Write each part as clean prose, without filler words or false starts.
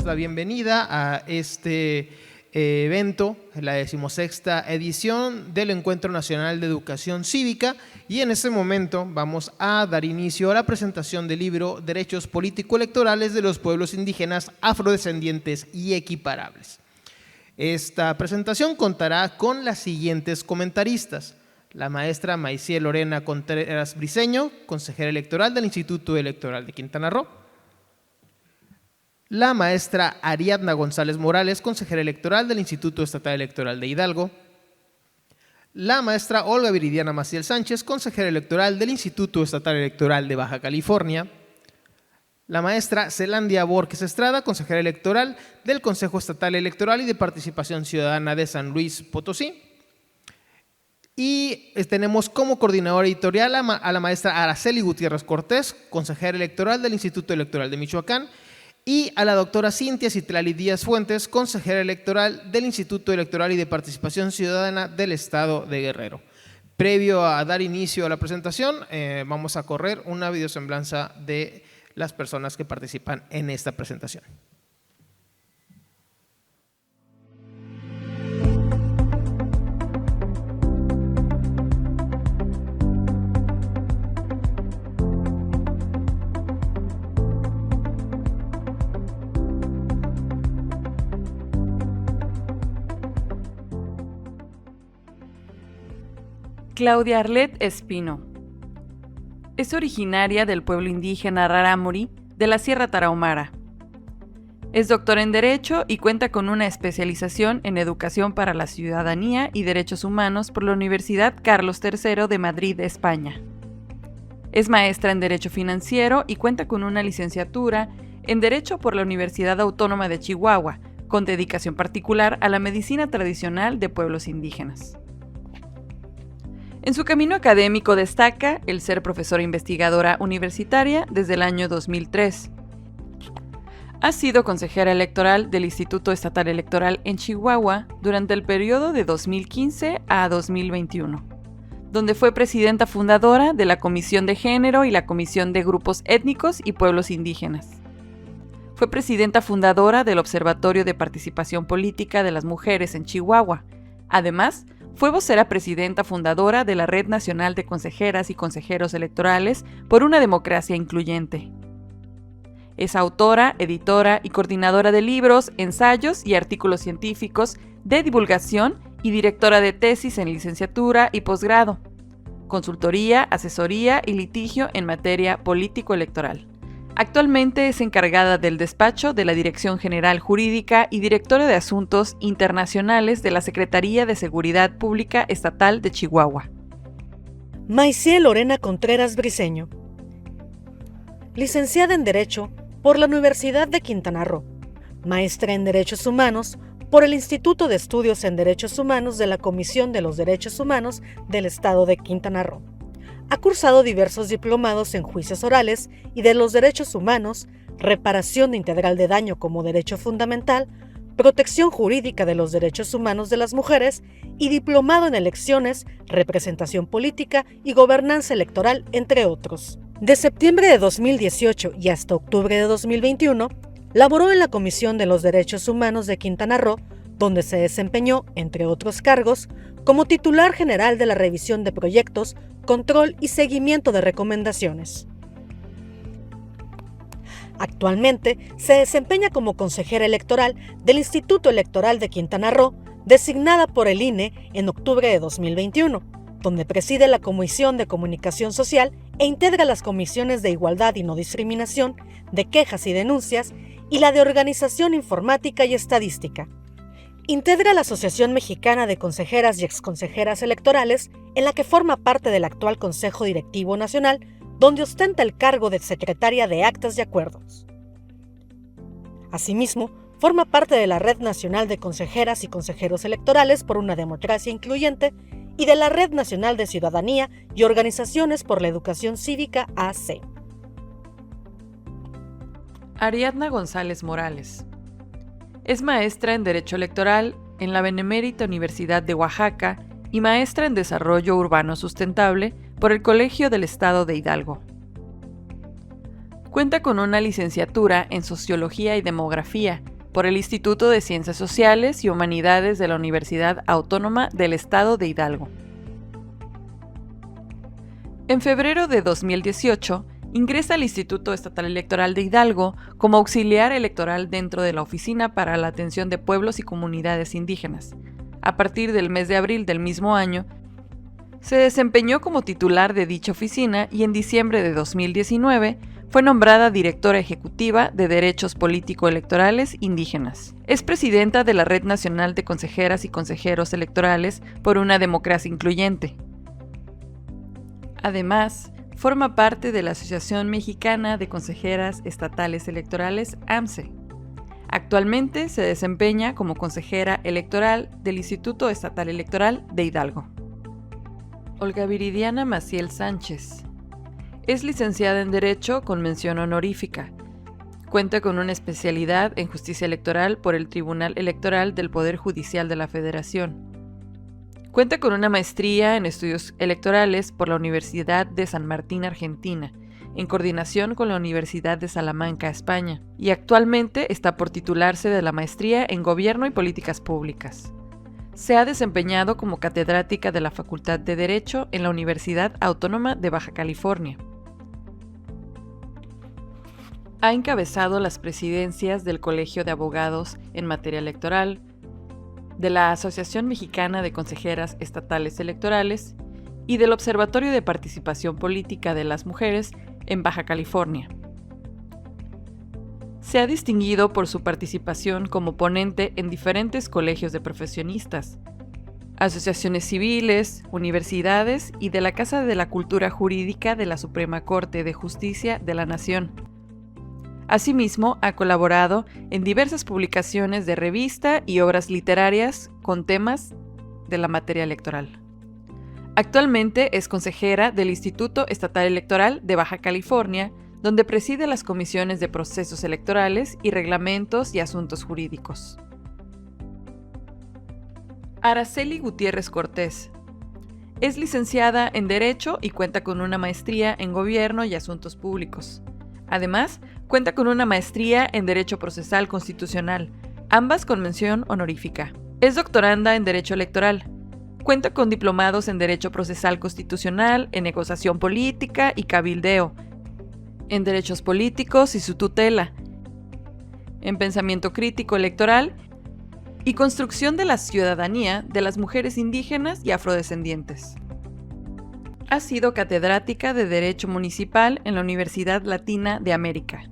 la bienvenida a este evento, la 16ª edición del Encuentro Nacional de Educación Cívica, y en este momento vamos a dar inicio a la presentación del libro Derechos Político-Electorales de los Pueblos Indígenas, Afrodescendientes y Equiparables. Esta presentación contará con las siguientes comentaristas: la maestra Maiciel Lorena Contreras Briceño, consejera electoral del Instituto Electoral de Quintana Roo; la maestra Ariadna González Morales, consejera electoral del Instituto Estatal Electoral de Hidalgo; la maestra Olga Viridiana Maciel Sánchez, consejera electoral del Instituto Estatal Electoral de Baja California; la maestra Zelandia Borges Estrada, consejera electoral del Consejo Estatal Electoral y de Participación Ciudadana de San Luis Potosí; y tenemos como coordinadora editorial a la maestra Araceli Gutiérrez Cortés, consejera electoral del Instituto Electoral de Michoacán, y a la doctora Cintia Citlali Díaz Fuentes, consejera electoral del Instituto Electoral y de Participación Ciudadana del Estado de Guerrero. Previo a dar inicio a la presentación, vamos a correr una videosemblanza de las personas que participan en esta presentación. Claudia Arlet Espino. Es originaria del pueblo indígena Rarámuri de la Sierra Tarahumara. Es doctora en Derecho y cuenta con una especialización en Educación para la Ciudadanía y Derechos Humanos por la Universidad Carlos III de Madrid, España. Es maestra en Derecho Financiero y cuenta con una licenciatura en Derecho por la Universidad Autónoma de Chihuahua, con dedicación particular a la medicina tradicional de pueblos indígenas. En su camino académico destaca el ser profesora investigadora universitaria desde el año 2003. Ha sido consejera electoral del Instituto Estatal Electoral en Chihuahua durante el periodo de 2015 a 2021, donde fue presidenta fundadora de la Comisión de Género y la Comisión de Grupos Étnicos y Pueblos Indígenas. Fue presidenta fundadora del Observatorio de Participación Política de las Mujeres en Chihuahua. Además, fue vocera presidenta fundadora de la Red Nacional de Consejeras y Consejeros Electorales por una Democracia Incluyente. Es autora, editora y coordinadora de libros, ensayos y artículos científicos de divulgación y directora de tesis en licenciatura y posgrado, consultoría, asesoría y litigio en materia político-electoral. Actualmente es encargada del despacho de la Dirección General Jurídica y directora de Asuntos Internacionales de la Secretaría de Seguridad Pública Estatal de Chihuahua. Maiciel Lorena Contreras Briceño. Licenciada en Derecho por la Universidad de Quintana Roo. Maestra en Derechos Humanos por el Instituto de Estudios en Derechos Humanos de la Comisión de los Derechos Humanos del Estado de Quintana Roo. Ha cursado diversos diplomados en juicios orales y de los derechos humanos, reparación integral de daño como derecho fundamental, protección jurídica de los derechos humanos de las mujeres y diplomado en elecciones, representación política y gobernanza electoral, entre otros. De septiembre de 2018 y hasta octubre de 2021, laboró en la Comisión de los Derechos Humanos de Quintana Roo, donde se desempeñó, entre otros cargos, como titular general de la revisión de proyectos, control y seguimiento de recomendaciones. Actualmente se desempeña como consejera electoral del Instituto Electoral de Quintana Roo, designada por el INE en octubre de 2021, donde preside la Comisión de Comunicación Social e integra las comisiones de Igualdad y No Discriminación, de Quejas y Denuncias y la de Organización Informática y Estadística. Integra la Asociación Mexicana de Consejeras y Exconsejeras Electorales, en la que forma parte del actual Consejo Directivo Nacional, donde ostenta el cargo de secretaria de Actas y Acuerdos. Asimismo, forma parte de la Red Nacional de Consejeras y Consejeros Electorales por una Democracia Incluyente y de la Red Nacional de Ciudadanía y Organizaciones por la Educación Cívica AC. Ariadna González Morales. Es maestra en Derecho Electoral en la Benemérita Universidad de Oaxaca y maestra en Desarrollo Urbano Sustentable por el Colegio del Estado de Hidalgo. Cuenta con una licenciatura en Sociología y Demografía por el Instituto de Ciencias Sociales y Humanidades de la Universidad Autónoma del Estado de Hidalgo. En febrero de 2018, ingresa al Instituto Estatal Electoral de Hidalgo como auxiliar electoral dentro de la Oficina para la Atención de Pueblos y Comunidades Indígenas. A partir del mes de abril del mismo año, se desempeñó como titular de dicha oficina y en diciembre de 2019 fue nombrada directora ejecutiva de Derechos Político-Electorales Indígenas. Es presidenta de la Red Nacional de Consejeras y Consejeros Electorales por una Democracia Incluyente. Además, forma parte de la Asociación Mexicana de Consejeras Estatales Electorales, AMCE. Actualmente se desempeña como consejera electoral del Instituto Estatal Electoral de Hidalgo. Olga Viridiana Maciel Sánchez. Es licenciada en Derecho con mención honorífica. Cuenta con una especialidad en Justicia Electoral por el Tribunal Electoral del Poder Judicial de la Federación. Cuenta con una maestría en Estudios Electorales por la Universidad de San Martín, Argentina, en coordinación con la Universidad de Salamanca, España, y actualmente está por titularse de la maestría en Gobierno y Políticas Públicas. Se ha desempeñado como catedrática de la Facultad de Derecho en la Universidad Autónoma de Baja California. Ha encabezado las presidencias del Colegio de Abogados en materia electoral, de la Asociación Mexicana de Consejeras Estatales Electorales y del Observatorio de Participación Política de las Mujeres en Baja California. Se ha distinguido por su participación como ponente en diferentes colegios de profesionistas, asociaciones civiles, universidades y de la Casa de la Cultura Jurídica de la Suprema Corte de Justicia de la Nación. Asimismo, ha colaborado en diversas publicaciones de revista y obras literarias con temas de la materia electoral. Actualmente es consejera del Instituto Estatal Electoral de Baja California, donde preside las comisiones de procesos electorales y reglamentos y asuntos jurídicos. Araceli Gutiérrez Cortés. Es licenciada en Derecho y cuenta con una maestría en Gobierno y Asuntos Públicos. Además, cuenta con una maestría en Derecho Procesal Constitucional, ambas con mención honorífica. Es doctoranda en Derecho Electoral. Cuenta con diplomados en Derecho Procesal Constitucional, en Negociación Política y Cabildeo, en Derechos Políticos y su tutela, en Pensamiento Crítico Electoral y Construcción de la Ciudadanía de las Mujeres Indígenas y Afrodescendientes. Ha sido catedrática de Derecho Municipal en la Universidad Latina de América.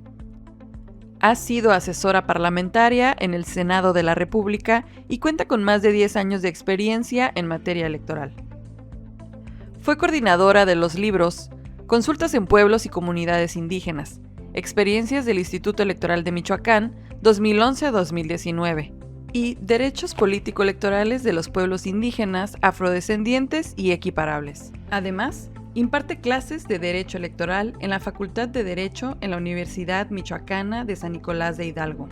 Ha sido asesora parlamentaria en el Senado de la República y cuenta con más de 10 años de experiencia en materia electoral. Fue coordinadora de los libros Consultas en Pueblos y Comunidades Indígenas, Experiencias del Instituto Electoral de Michoacán, 2011-2019, y Derechos Político-Electorales de los Pueblos Indígenas, Afrodescendientes y Equiparables. Además, imparte clases de Derecho Electoral en la Facultad de Derecho en la Universidad Michoacana de San Nicolás de Hidalgo.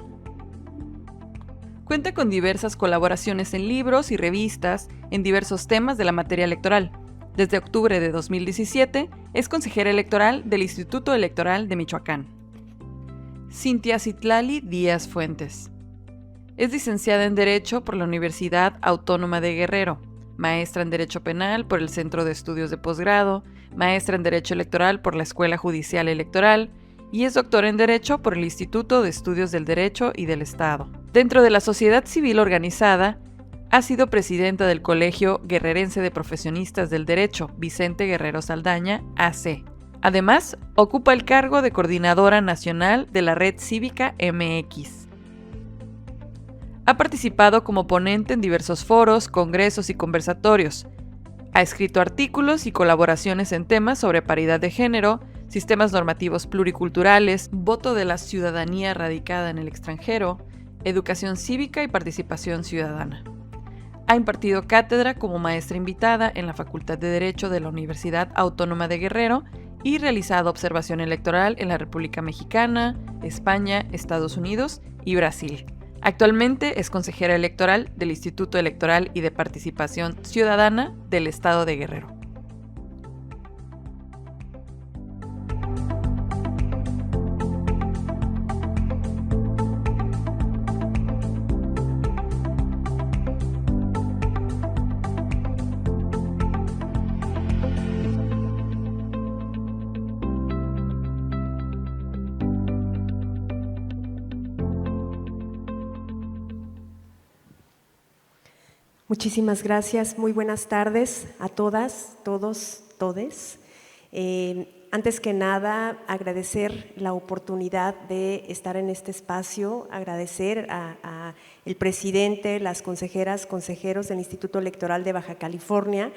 Cuenta con diversas colaboraciones en libros y revistas en diversos temas de la materia electoral. Desde octubre de 2017 es consejera electoral del Instituto Electoral de Michoacán. Cintia Citlali Díaz Fuentes. Es licenciada en Derecho por la Universidad Autónoma de Guerrero, maestra en Derecho Penal por el Centro de Estudios de Posgrado, maestra en Derecho Electoral por la Escuela Judicial Electoral y es doctora en Derecho por el Instituto de Estudios del Derecho y del Estado. Dentro de la sociedad civil organizada, ha sido presidenta del Colegio Guerrerense de Profesionistas del Derecho, Vicente Guerrero Saldaña, AC. Además, ocupa el cargo de coordinadora nacional de la Red Cívica MX. Ha participado como ponente en diversos foros, congresos y conversatorios. Ha escrito artículos y colaboraciones en temas sobre paridad de género, sistemas normativos pluriculturales, voto de la ciudadanía radicada en el extranjero, educación cívica y participación ciudadana. Ha impartido cátedra como maestra invitada en la Facultad de Derecho de la Universidad Autónoma de Guerrero y realizado observación electoral en la República Mexicana, España, Estados Unidos y Brasil. Actualmente es consejera electoral del Instituto Electoral y de Participación Ciudadana del Estado de Guerrero. Muchísimas gracias. Muy buenas tardes a todas, todos, todes. Antes que nada, agradecer la oportunidad de estar en este espacio, agradecer a el presidente, las consejeras, consejeros del Instituto Electoral de Baja California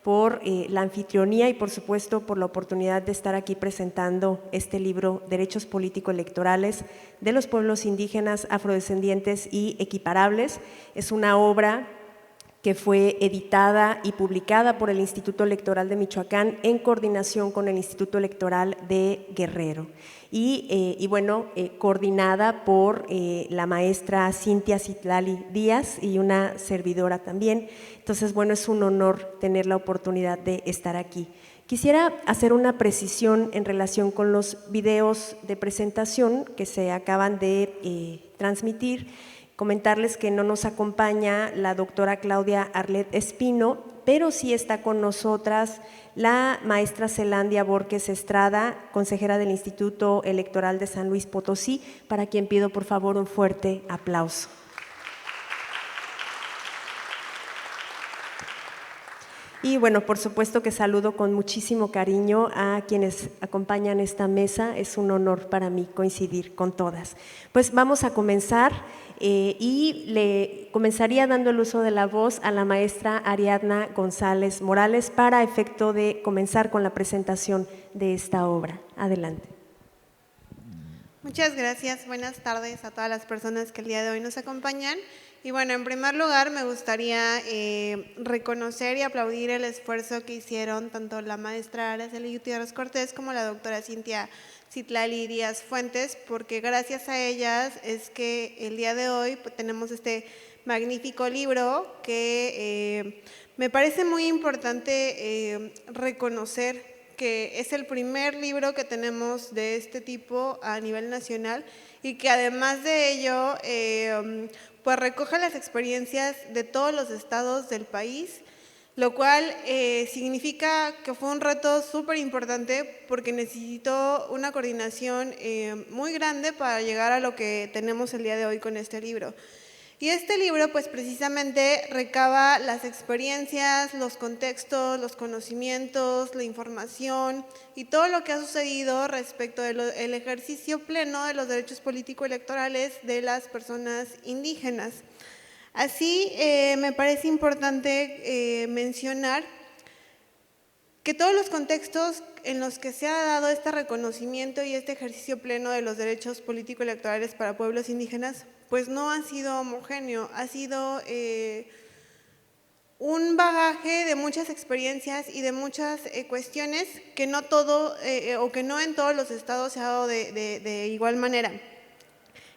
por la anfitrionía y por supuesto por la oportunidad de estar aquí presentando este libro Derechos Político-Electorales de los pueblos indígenas, afrodescendientes y equiparables. Es una obra que fue editada y publicada por el Instituto Electoral de Michoacán en coordinación con el Instituto Electoral de Guerrero y coordinada por la maestra Cintia Citlali Díaz y una servidora también. Entonces, bueno, es un honor tener la oportunidad de estar aquí. Quisiera hacer una precisión en relación con los videos de presentación que se acaban de transmitir. Comentarles que no nos acompaña la doctora Claudia Arlet Espino, pero sí está con nosotras la maestra Zelandia Borges Estrada, consejera del Instituto Electoral de San Luis Potosí, para quien pido por favor un fuerte aplauso. Y bueno, por supuesto que saludo con muchísimo cariño a quienes acompañan esta mesa. Es un honor para mí coincidir con todas. Pues vamos a comenzar y le comenzaría dando el uso de la voz a la maestra Ariadna González Morales para efecto de comenzar con la presentación de esta obra. Adelante. Muchas gracias. Buenas tardes a todas las personas que el día de hoy nos acompañan. Y bueno, en primer lugar me gustaría reconocer y aplaudir el esfuerzo que hicieron tanto la maestra Araceli Gutiérrez Cortés como la doctora Cintia Citlali Díaz Fuentes, porque gracias a ellas es que el día de hoy tenemos este magnífico libro que me parece muy importante reconocer que es el primer libro que tenemos de este tipo a nivel nacional y que además de ello pues recoge las experiencias de todos los estados del país, lo cual significa que fue un reto súper importante porque necesitó una coordinación muy grande para llegar a lo que tenemos el día de hoy con este libro. Y este libro pues precisamente recaba las experiencias, los contextos, los conocimientos, la información y todo lo que ha sucedido respecto del ejercicio pleno de los derechos político-electorales de las personas indígenas. Así me parece importante mencionar que todos los contextos en los que se ha dado este reconocimiento y este ejercicio pleno de los derechos político-electorales para pueblos indígenas pues no ha sido homogéneo, ha sido un bagaje de muchas experiencias y de muchas cuestiones que no todo o que no en todos los estados se ha dado de igual manera.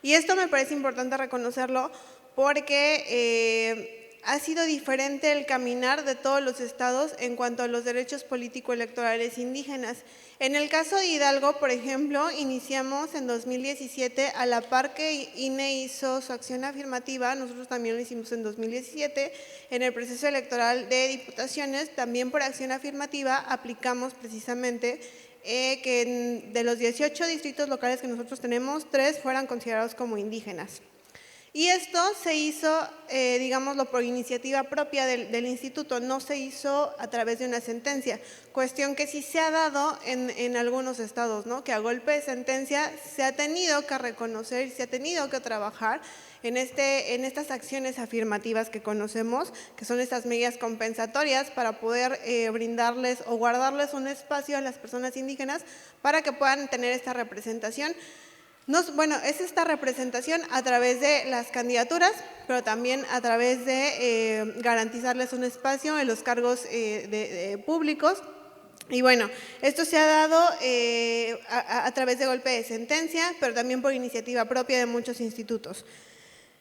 Y esto me parece importante reconocerlo porque ha sido diferente el caminar de todos los estados en cuanto a los derechos político-electorales indígenas. En el caso de Hidalgo, por ejemplo, iniciamos en 2017, a la par que INE hizo su acción afirmativa, nosotros también lo hicimos en 2017, en el proceso electoral de diputaciones, también por acción afirmativa aplicamos precisamente que de los 18 distritos locales que nosotros tenemos, 3 fueran considerados como indígenas. Y esto se hizo, digámoslo, por iniciativa propia del instituto, no se hizo a través de una sentencia, cuestión que sí se ha dado en algunos estados, ¿no? Que a golpe de sentencia se ha tenido que reconocer y se ha tenido que trabajar en estas acciones afirmativas que conocemos, que son estas medidas compensatorias para poder brindarles o guardarles un espacio a las personas indígenas para que puedan tener esta representación. Bueno, es esta representación a través de las candidaturas, pero también a través de garantizarles un espacio en los cargos públicos. Y bueno, esto se ha dado a través de golpe de sentencia, pero también por iniciativa propia de muchos institutos.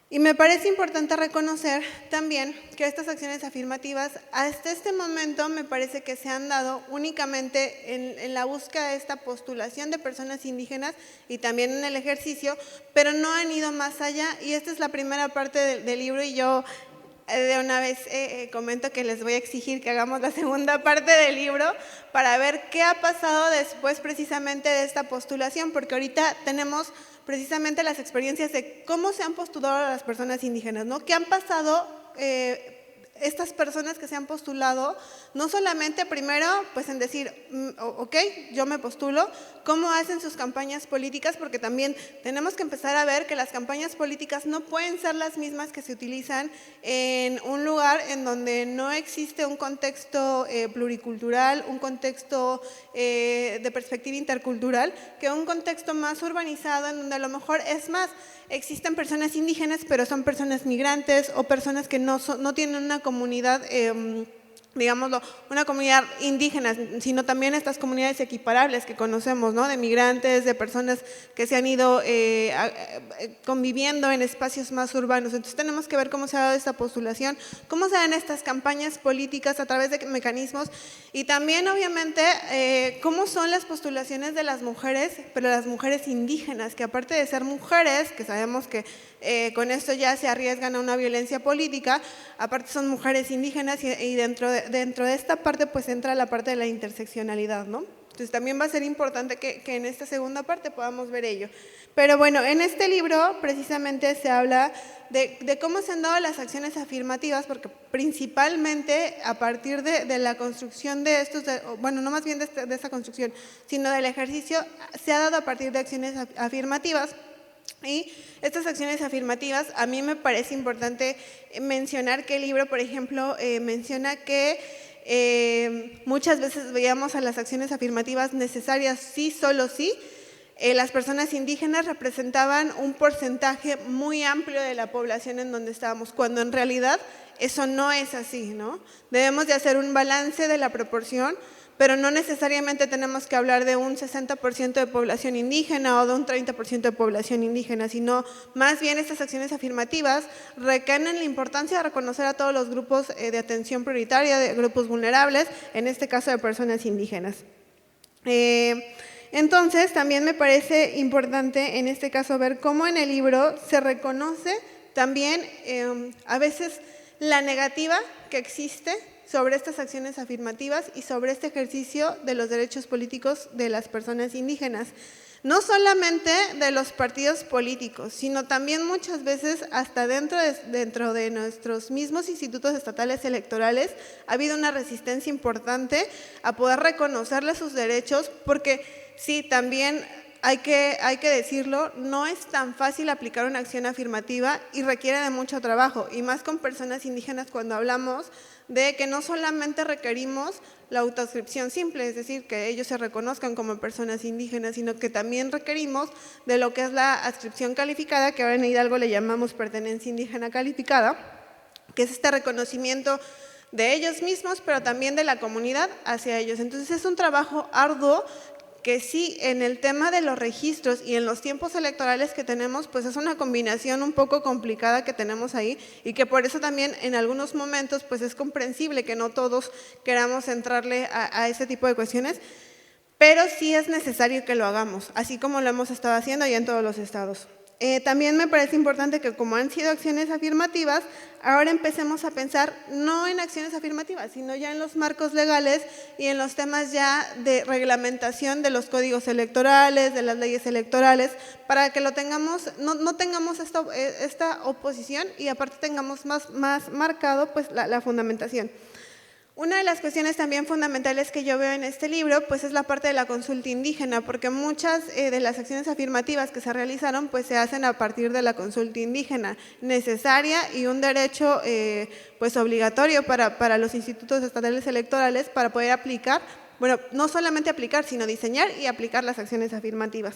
Y me parece importante reconocer también que estas acciones afirmativas hasta este momento me parece que se han dado únicamente en la búsqueda de esta postulación de personas indígenas y también en el ejercicio, pero no han ido más allá y esta es la primera parte del libro y yo de una vez comento que les voy a exigir que hagamos la segunda parte del libro para ver qué ha pasado después precisamente de esta postulación, porque ahorita tenemos precisamente las experiencias de cómo se han postulado a las personas indígenas, ¿no? ¿Qué han pasado estas personas que se han postulado, no solamente primero pues en decir, ok, yo me postulo, cómo hacen sus campañas políticas, porque también tenemos que empezar a ver que las campañas políticas no pueden ser las mismas que se utilizan en un lugar en donde no existe un contexto pluricultural, un contexto de perspectiva intercultural, que un contexto más urbanizado en donde a lo mejor es más, existen personas indígenas, pero son personas migrantes o personas que no tienen una comunidad, digámoslo, una comunidad indígena, sino también estas comunidades equiparables que conocemos, ¿no? De migrantes, de personas que se han ido conviviendo en espacios más urbanos. Entonces tenemos que ver cómo se ha dado esta postulación, cómo se dan estas campañas políticas a través de mecanismos y también obviamente cómo son las postulaciones de las mujeres, pero las mujeres indígenas, que aparte de ser mujeres, que sabemos que con esto ya se arriesgan a una violencia política, aparte son mujeres indígenas y dentro de esta parte pues entra la parte de la interseccionalidad, ¿no? Entonces también va a ser importante que en esta segunda parte podamos ver ello. Pero bueno, en este libro precisamente se habla de cómo se han dado las acciones afirmativas, porque principalmente a partir de la construcción de estos, bueno, no más bien de esta construcción, sino del ejercicio, se ha dado a partir de acciones afirmativas. Y estas acciones afirmativas, a mí me parece importante mencionar que el libro, por ejemplo, menciona que muchas veces veíamos a las acciones afirmativas necesarias sí, solo sí. Las personas indígenas representaban un porcentaje muy amplio de la población en donde estábamos, cuando en realidad eso no es así, ¿no? Debemos de hacer un balance de la proporción, pero no necesariamente tenemos que hablar de un 60% de población indígena o de un 30% de población indígena, sino más bien estas acciones afirmativas recaen en la importancia de reconocer a todos los grupos de atención prioritaria, de grupos vulnerables, en este caso de personas indígenas. Entonces, también me parece importante en este caso ver cómo en el libro se reconoce también a veces la negativa que existe sobre estas acciones afirmativas y sobre este ejercicio de los derechos políticos de las personas indígenas. No solamente de los partidos políticos, sino también muchas veces hasta dentro de nuestros mismos institutos estatales electorales ha habido una resistencia importante a poder reconocerles sus derechos, porque sí, también hay que decirlo, no es tan fácil aplicar una acción afirmativa y requiere de mucho trabajo, y más con personas indígenas cuando hablamos de que no solamente requerimos la autoadscripción simple, es decir, que ellos se reconozcan como personas indígenas, sino que también requerimos de lo que es la adscripción calificada, que ahora en Hidalgo le llamamos pertenencia indígena calificada, que es este reconocimiento de ellos mismos, pero también de la comunidad hacia ellos. Entonces es un trabajo arduo que sí, en el tema de los registros y en los tiempos electorales que tenemos, pues es una combinación un poco complicada que tenemos ahí, y que por eso también en algunos momentos pues es comprensible que no todos queramos entrarle a ese tipo de cuestiones, pero sí es necesario que lo hagamos, así como lo hemos estado haciendo ya en todos los estados. También me parece importante que como han sido acciones afirmativas, ahora empecemos a pensar no en acciones afirmativas, sino ya en los marcos legales y en los temas ya de reglamentación de los códigos electorales, de las leyes electorales, para que lo tengamos, no tengamos esta oposición y aparte tengamos más marcado pues la fundamentación. Una de las cuestiones también fundamentales que yo veo en este libro pues es la parte de la consulta indígena, porque muchas de las acciones afirmativas que se realizaron pues se hacen a partir de la consulta indígena, necesaria y un derecho pues obligatorio para los institutos estatales electorales para poder aplicar, bueno, no solamente aplicar, sino diseñar y aplicar las acciones afirmativas.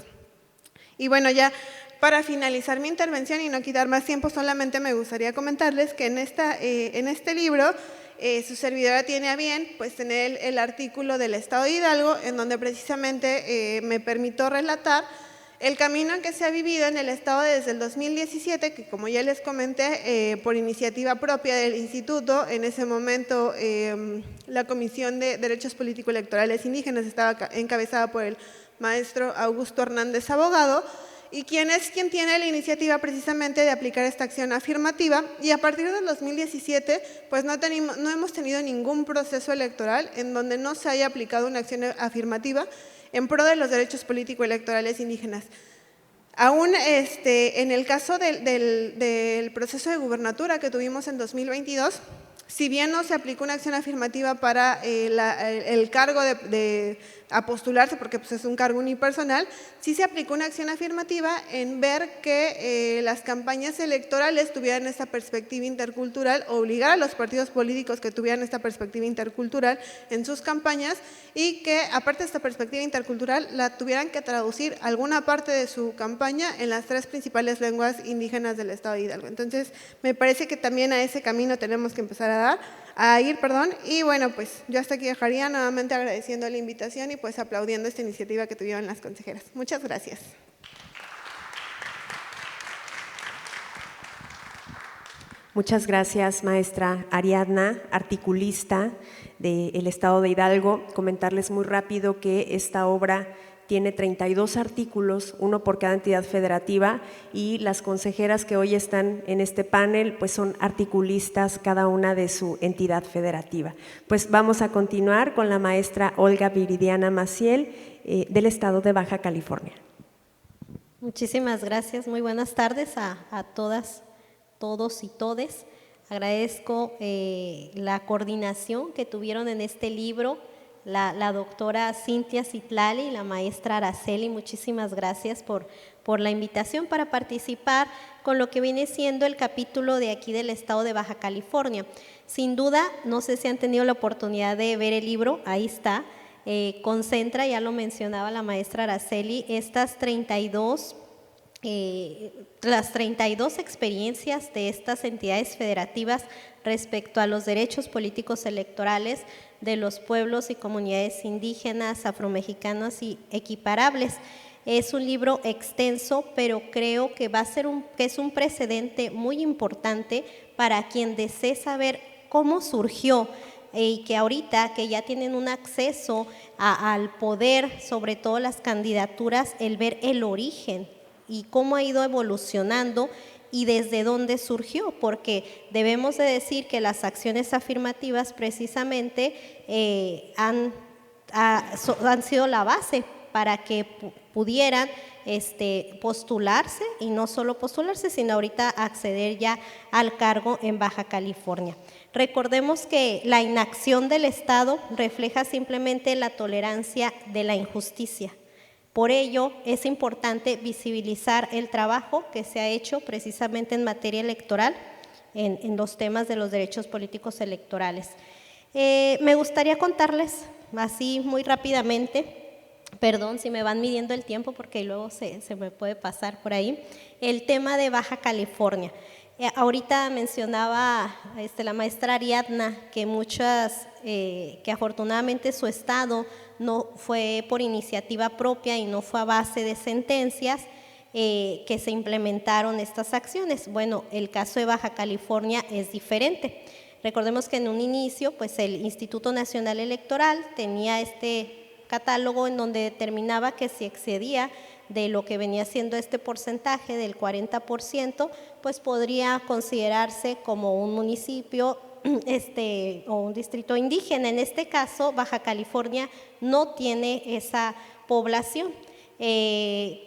Y bueno, ya para finalizar mi intervención y no quitar más tiempo, solamente me gustaría comentarles que en este libro su servidora tiene a bien pues tener el artículo del Estado de Hidalgo, en donde precisamente me permitió relatar el camino que se ha vivido en el Estado desde el 2017, que como ya les comenté, por iniciativa propia del instituto, en ese momento la Comisión de Derechos Político-Electorales Indígenas estaba encabezada por el maestro Augusto Hernández, abogado, y quien tiene la iniciativa precisamente de aplicar esta acción afirmativa, y a partir del 2017 pues no hemos tenido ningún proceso electoral en donde no se haya aplicado una acción afirmativa en pro de los derechos político-electorales indígenas. Aún en el caso del proceso de gubernatura que tuvimos en 2022, si bien no se aplicó una acción afirmativa para el cargo de a postularse, porque pues, es un cargo unipersonal, sí se aplicó una acción afirmativa en ver que las campañas electorales tuvieran esta perspectiva intercultural, obligar a los partidos políticos que tuvieran esta perspectiva intercultural en sus campañas y que, aparte de esta perspectiva intercultural, la tuvieran que traducir alguna parte de su campaña en las 3 principales lenguas indígenas del estado de Hidalgo. Entonces, me parece que también a ese camino tenemos que empezar a ir, y bueno, pues yo hasta aquí dejaría, nuevamente agradeciendo la invitación y pues aplaudiendo esta iniciativa que tuvieron las consejeras. Muchas gracias. Muchas gracias, maestra Ariadna, articulista del Estado de Hidalgo. Comentarles muy rápido que esta obra tiene 32 artículos, uno por cada entidad federativa, y las consejeras que hoy están en este panel pues son articulistas cada una de su entidad federativa. Pues vamos a continuar con la maestra Olga Viridiana Maciel del Estado de Baja California. Muchísimas gracias, muy buenas tardes a todas, todos y todes. Agradezco la coordinación que tuvieron en este libro, la doctora Cintia Citlali y la maestra Araceli. Muchísimas gracias por la invitación para participar con lo que viene siendo el capítulo de aquí del estado de Baja California. Sin duda, no sé si han tenido la oportunidad de ver el libro, ahí está, concentra, ya lo mencionaba la maestra Araceli, estas 32 las 32 experiencias de estas entidades federativas respecto a los derechos políticos electorales de los pueblos y comunidades indígenas, afromexicanos y equiparables. Es un libro extenso, pero creo que que es un precedente muy importante para quien desee saber cómo surgió y que ahorita que ya tienen un acceso al poder, sobre todo las candidaturas, el ver el origen y cómo ha ido evolucionando y desde dónde surgió, porque debemos de decir que las acciones afirmativas precisamente han sido la base para que pudieran postularse, y no solo postularse, sino ahorita acceder ya al cargo en Baja California. Recordemos que la inacción del Estado refleja simplemente la tolerancia de la injusticia. Por ello, es importante visibilizar el trabajo que se ha hecho precisamente en materia electoral, en los temas de los derechos políticos electorales. Me gustaría contarles así muy rápidamente, perdón si me van midiendo el tiempo porque luego se me puede pasar por ahí, el tema de Baja California. Ahorita mencionaba la maestra Ariadna que que afortunadamente su estado no fue por iniciativa propia y no fue a base de sentencias que se implementaron estas acciones. Bueno, el caso de Baja California es diferente. Recordemos que en un inicio, pues el Instituto Nacional Electoral tenía este catálogo en donde determinaba que si excedía de lo que venía siendo este porcentaje del 40%, pues podría considerarse como un municipio o un distrito indígena. En este caso, Baja California no tiene esa población.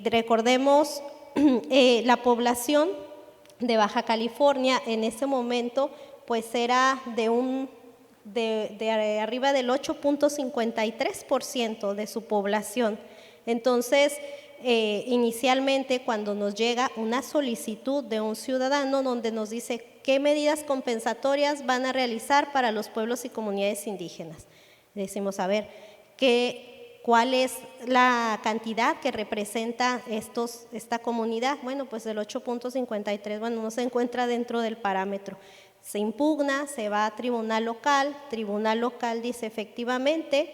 Recordemos, la población de Baja California en ese momento pues era de arriba del 8.53% de su población. Entonces, inicialmente cuando nos llega una solicitud de un ciudadano donde nos dice qué medidas compensatorias van a realizar para los pueblos y comunidades indígenas, decimos, a ver, ¿cuál es la cantidad que representa esta comunidad? Bueno, pues el 8.53, bueno, no se encuentra dentro del parámetro. Se impugna, se va a tribunal local dice efectivamente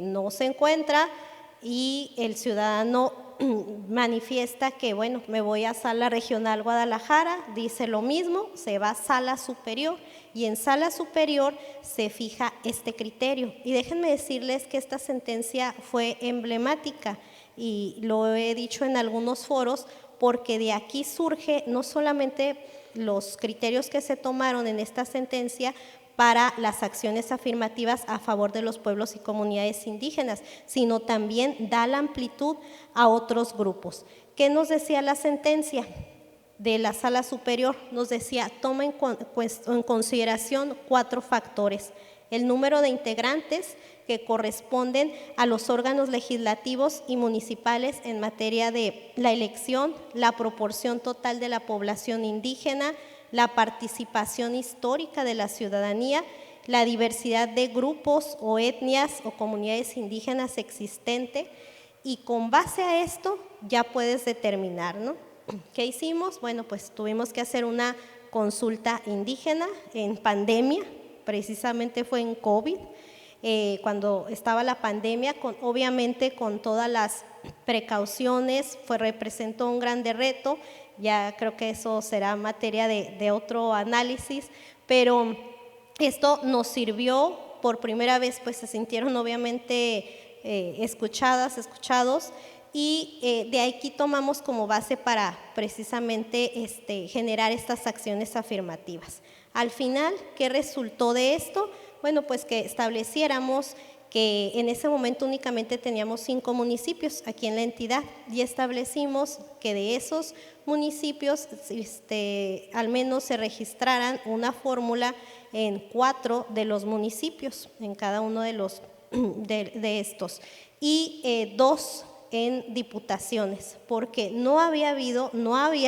no se encuentra, y el ciudadano manifiesta que, bueno, me voy a Sala Regional Guadalajara, dice lo mismo, se va a Sala Superior, y en Sala Superior se fija este criterio. Y déjenme decirles que esta sentencia fue emblemática, y lo he dicho en algunos foros, porque de aquí surge no solamente los criterios que se tomaron en esta sentencia para las acciones afirmativas a favor de los pueblos y comunidades indígenas, sino también da la amplitud a otros grupos. ¿Qué nos decía la sentencia? de la Sala Superior nos decía, toma en consideración 4 factores: el número de integrantes que corresponden a los órganos legislativos y municipales en materia de la elección, la proporción total de la población indígena, la participación histórica de la ciudadanía, la diversidad de grupos o etnias o comunidades indígenas existente, y con base a esto ya puedes determinar, ¿no? ¿Qué hicimos? Bueno, pues tuvimos que hacer una consulta indígena en pandemia, precisamente fue en COVID, cuando estaba la pandemia, obviamente con todas las precauciones, representó un grande reto. Ya creo que eso será materia de otro análisis, pero esto nos sirvió por primera vez, pues se sintieron obviamente escuchados, y de aquí tomamos como base para precisamente generar estas acciones afirmativas. Al final, ¿qué resultó de esto? Bueno, pues que estableciéramos que en ese momento únicamente teníamos 5 municipios aquí en la entidad, y establecimos que de esos municipios al menos se registraran una fórmula en 4 de los municipios, en cada uno de los de estos, y 2 en diputaciones, porque no había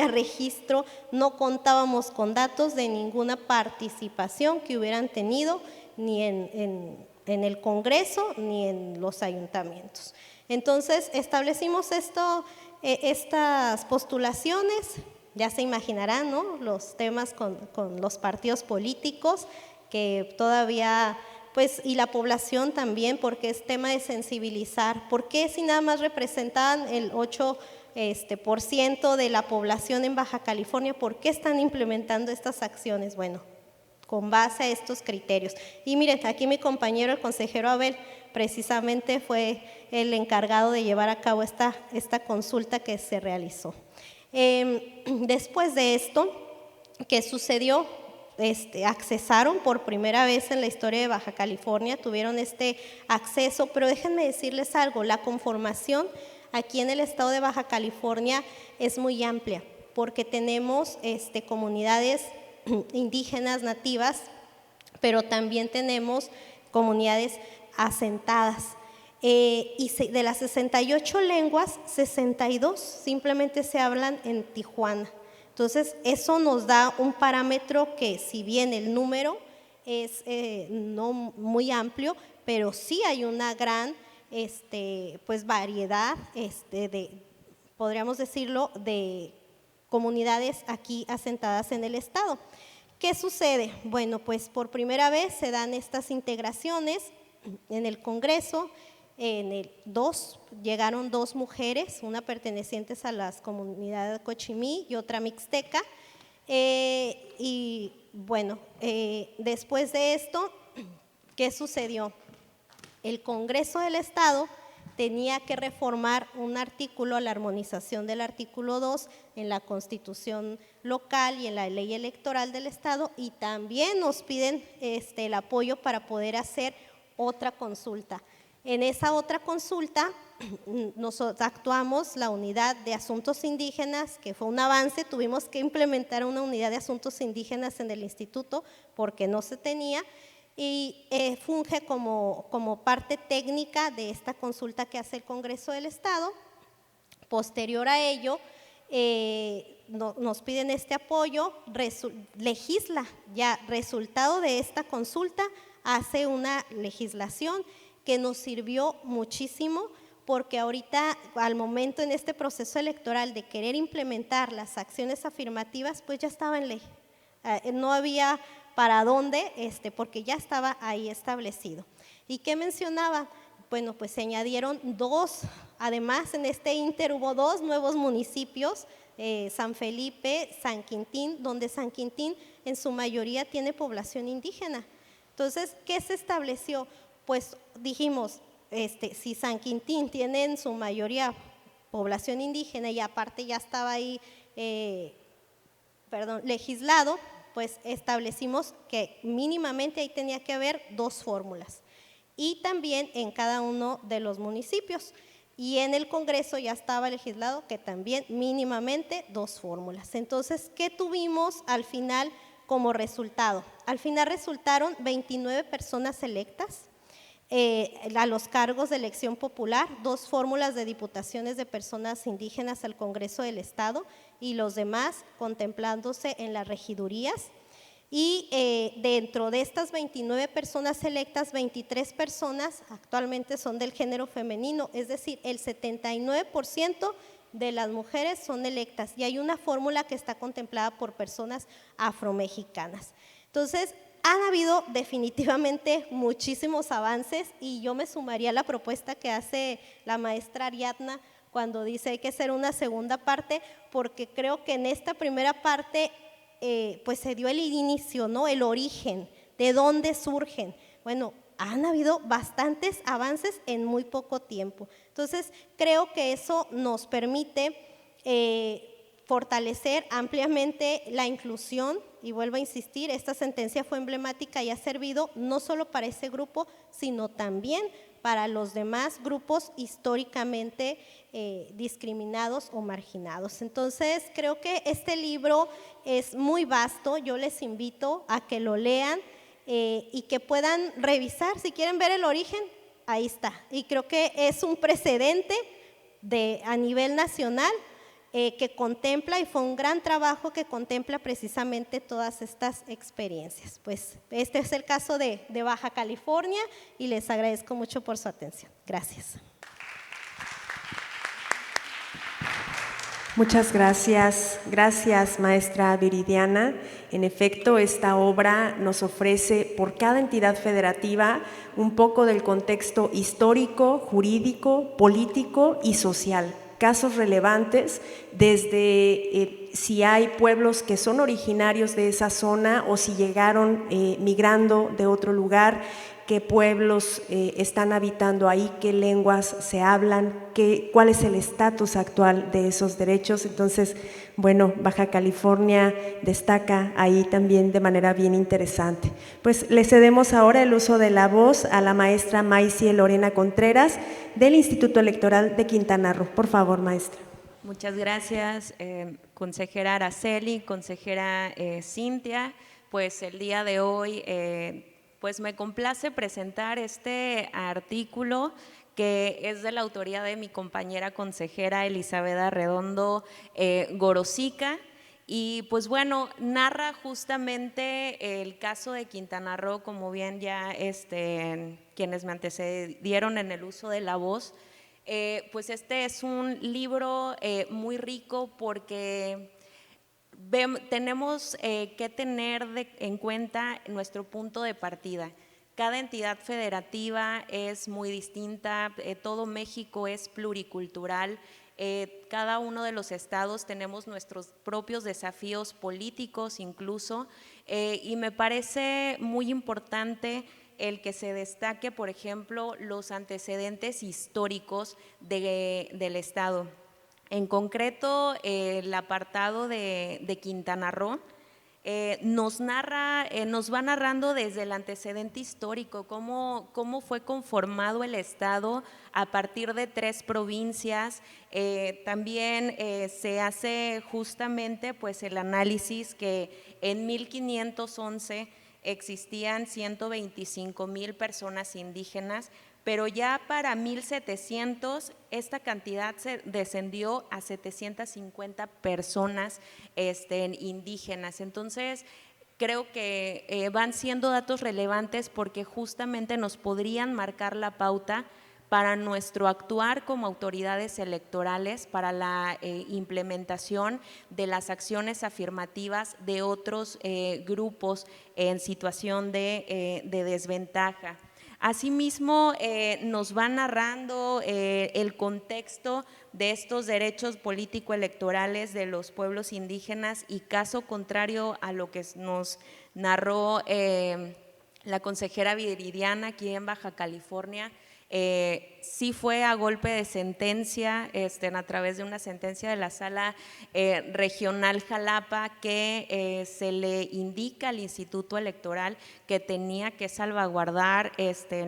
registro, no contábamos con datos de ninguna participación que hubieran tenido ni en el Congreso ni en los ayuntamientos. Entonces establecimos estas postulaciones, ya se imaginarán, ¿no?, los temas con los partidos políticos, que todavía, pues, y la población también, porque es tema de sensibilizar. ¿Por qué si nada más representaban el 8% de la población en Baja California, por qué están implementando estas acciones? Bueno, con base a estos criterios. Y miren, aquí mi compañero, el consejero Abel, precisamente fue el encargado de llevar a cabo esta consulta que se realizó. Después de esto, ¿qué sucedió? Accesaron por primera vez en la historia de Baja California, tuvieron este acceso, pero déjenme decirles algo, la conformación aquí en el estado de Baja California es muy amplia, porque tenemos comunidades indígenas nativas, pero también tenemos comunidades asentadas. Y de las 68 lenguas, 62 simplemente se hablan en Tijuana. Entonces, eso nos da un parámetro que, si bien el número es no muy amplio, pero sí hay una gran pues variedad, podríamos decirlo, de comunidades aquí asentadas en el estado. ¿Qué sucede? Bueno, pues por primera vez se dan estas integraciones en el Congreso. Llegaron 2 mujeres, una pertenecientes a las comunidades Cochimí y otra mixteca, y bueno, después de esto, ¿qué sucedió? El Congreso del Estado tenía que reformar un artículo, la armonización del artículo 2 en la Constitución local y en la ley electoral del Estado, y también nos piden el apoyo para poder hacer otra consulta. En esa otra consulta, nosotros actuamos la unidad de asuntos indígenas, que fue un avance. Tuvimos que implementar una unidad de asuntos indígenas en el instituto porque no se tenía, y funge como parte técnica de esta consulta que hace el Congreso del Estado. Posterior a ello, nos piden este apoyo, legisla ya, resultado de esta consulta, hace una legislación que nos sirvió muchísimo, porque ahorita, al momento en este proceso electoral de querer implementar las acciones afirmativas, pues ya estaba en ley. No había para dónde, porque ya estaba ahí establecido. ¿Y qué mencionaba? Bueno, pues se añadieron 2, además en este ínter hubo 2 nuevos municipios, San Felipe, San Quintín, donde San Quintín en su mayoría tiene población indígena. Entonces, ¿qué se estableció? Pues dijimos, si San Quintín tiene en su mayoría población indígena y aparte ya estaba ahí legislado, pues establecimos que mínimamente ahí tenía que haber 2 fórmulas, y también en cada uno de los municipios. y en el Congreso ya estaba legislado que también mínimamente 2 fórmulas. Entonces, ¿qué tuvimos al final como resultado? Al final resultaron 29 personas electas a los cargos de elección popular, 2 fórmulas de diputaciones de personas indígenas al Congreso del Estado y los demás contemplándose en las regidurías. Y dentro de estas 29 personas electas, 23 personas actualmente son del género femenino, es decir, el 79% de las mujeres son electas y hay una fórmula que está contemplada por personas afromexicanas. Entonces, han habido definitivamente muchísimos avances y yo me sumaría a la propuesta que hace la maestra Ariadna cuando dice hay que hacer una segunda parte, porque creo que en esta primera parte pues se dio el inicio, ¿no? El origen, de dónde surgen. Bueno, han habido bastantes avances en muy poco tiempo. Entonces, creo que eso nos permite fortalecer ampliamente la inclusión y vuelvo a insistir, esta sentencia fue emblemática y ha servido no solo para ese grupo, sino también para los demás grupos históricamente discriminados o marginados. Entonces, creo que este libro es muy vasto, yo les invito a que lo lean y que puedan revisar, si quieren ver el origen, ahí está. Y creo que es un precedente a nivel nacional que contempla, y fue un gran trabajo que contempla precisamente todas estas experiencias. Pues este es el caso de Baja California y les agradezco mucho por su atención. Gracias. Muchas gracias. Gracias, maestra Viridiana. En efecto, esta obra nos ofrece por cada entidad federativa un poco del contexto histórico, jurídico, político y social. Casos relevantes desde si hay pueblos que son originarios de esa zona o si llegaron migrando de otro lugar, qué pueblos están habitando ahí, qué lenguas se hablan, cuál es el estatus actual de esos derechos. Entonces, bueno, Baja California destaca ahí también de manera bien interesante. Pues le cedemos ahora el uso de la voz a la maestra Maisie Lorena Contreras del Instituto Electoral de Quintana Roo. Por favor, maestra. Muchas gracias, consejera Araceli, consejera Cintia. Pues el día de hoy pues me complace presentar este artículo que es de la autoría de mi compañera consejera Elizabeth Arredondo Gorosica, y pues bueno, narra justamente el caso de Quintana Roo, como bien ya quienes me antecedieron en el uso de la voz. Pues este es un libro muy rico porque tenemos que tener en cuenta nuestro punto de partida. Cada entidad federativa es muy distinta, todo México es pluricultural, cada uno de los estados tenemos nuestros propios desafíos políticos incluso, y me parece muy importante el que se destaque, por ejemplo, los antecedentes históricos del estado. En concreto, el apartado de Quintana Roo nos va narrando desde el antecedente histórico cómo fue conformado el estado a partir de 3 provincias. También se hace justamente pues el análisis que en 1511 existían 125,000 personas indígenas, pero ya para 1700 esta cantidad se descendió a 750 personas indígenas. Entonces, creo que van siendo datos relevantes porque justamente nos podrían marcar la pauta para nuestro actuar como autoridades electorales, para la implementación de las acciones afirmativas de otros grupos en situación de desventaja. Asimismo, nos va narrando el contexto de estos derechos político-electorales de los pueblos indígenas, y caso contrario a lo que nos narró la consejera Viridiana aquí en Baja California, Sí fue a golpe de sentencia, a través de una sentencia de la Sala Regional Jalapa, que se le indica al Instituto Electoral que tenía que salvaguardar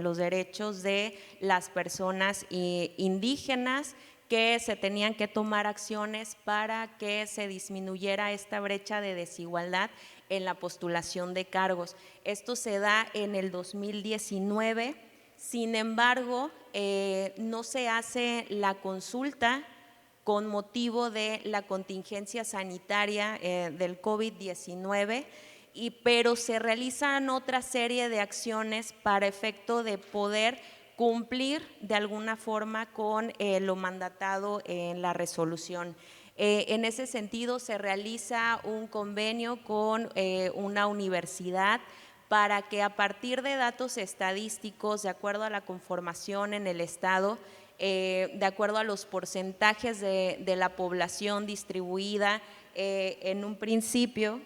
los derechos de las personas indígenas, que se tenían que tomar acciones para que se disminuyera esta brecha de desigualdad en la postulación de cargos. Esto se da en el 2019. Sin embargo, no se hace la consulta con motivo de la contingencia sanitaria del COVID-19, pero se realizan otra serie de acciones para efecto de poder cumplir de alguna forma con lo mandatado en la resolución. En ese sentido, se realiza un convenio con una universidad para que a partir de datos estadísticos, de acuerdo a la conformación en el estado, de acuerdo a los porcentajes de la población distribuida, en un principio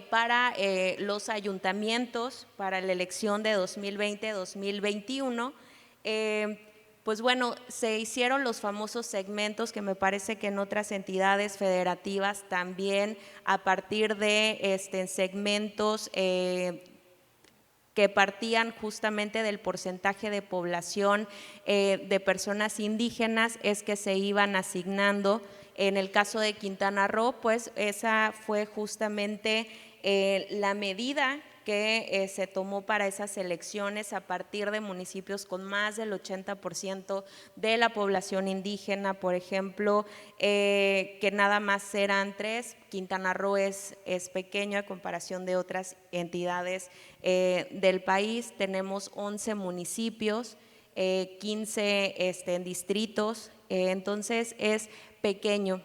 para los ayuntamientos, para la elección de 2020-2021, pues bueno, se hicieron los famosos segmentos que me parece que en otras entidades federativas también, a partir de segmentos que partían justamente del porcentaje de población de personas indígenas, es que se iban asignando. En el caso de Quintana Roo, pues esa fue justamente la medida que se tomó para esas elecciones a partir de municipios con más del 80% de la población indígena, por ejemplo, que nada más eran 3. Quintana Roo es pequeño a comparación de otras entidades del país. Tenemos 11 municipios, 15 distritos, entonces es pequeño.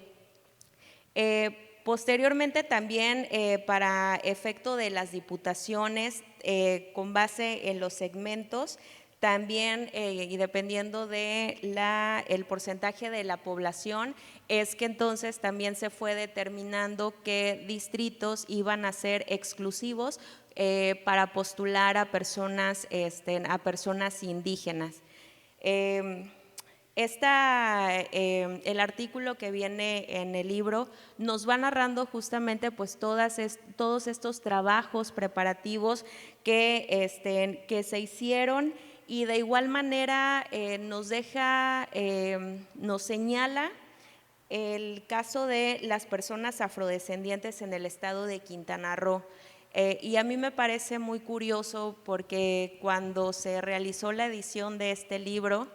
Posteriormente también para efecto de las diputaciones, con base en los segmentos, también y dependiendo de el porcentaje de la población, es que entonces también se fue determinando qué distritos iban a ser exclusivos para postular a personas indígenas. El artículo que viene en el libro nos va narrando justamente pues todos estos trabajos preparativos que se hicieron, y de igual manera nos señala el caso de las personas afrodescendientes en el estado de Quintana Roo. Y a mí me parece muy curioso porque cuando se realizó la edición de este libro,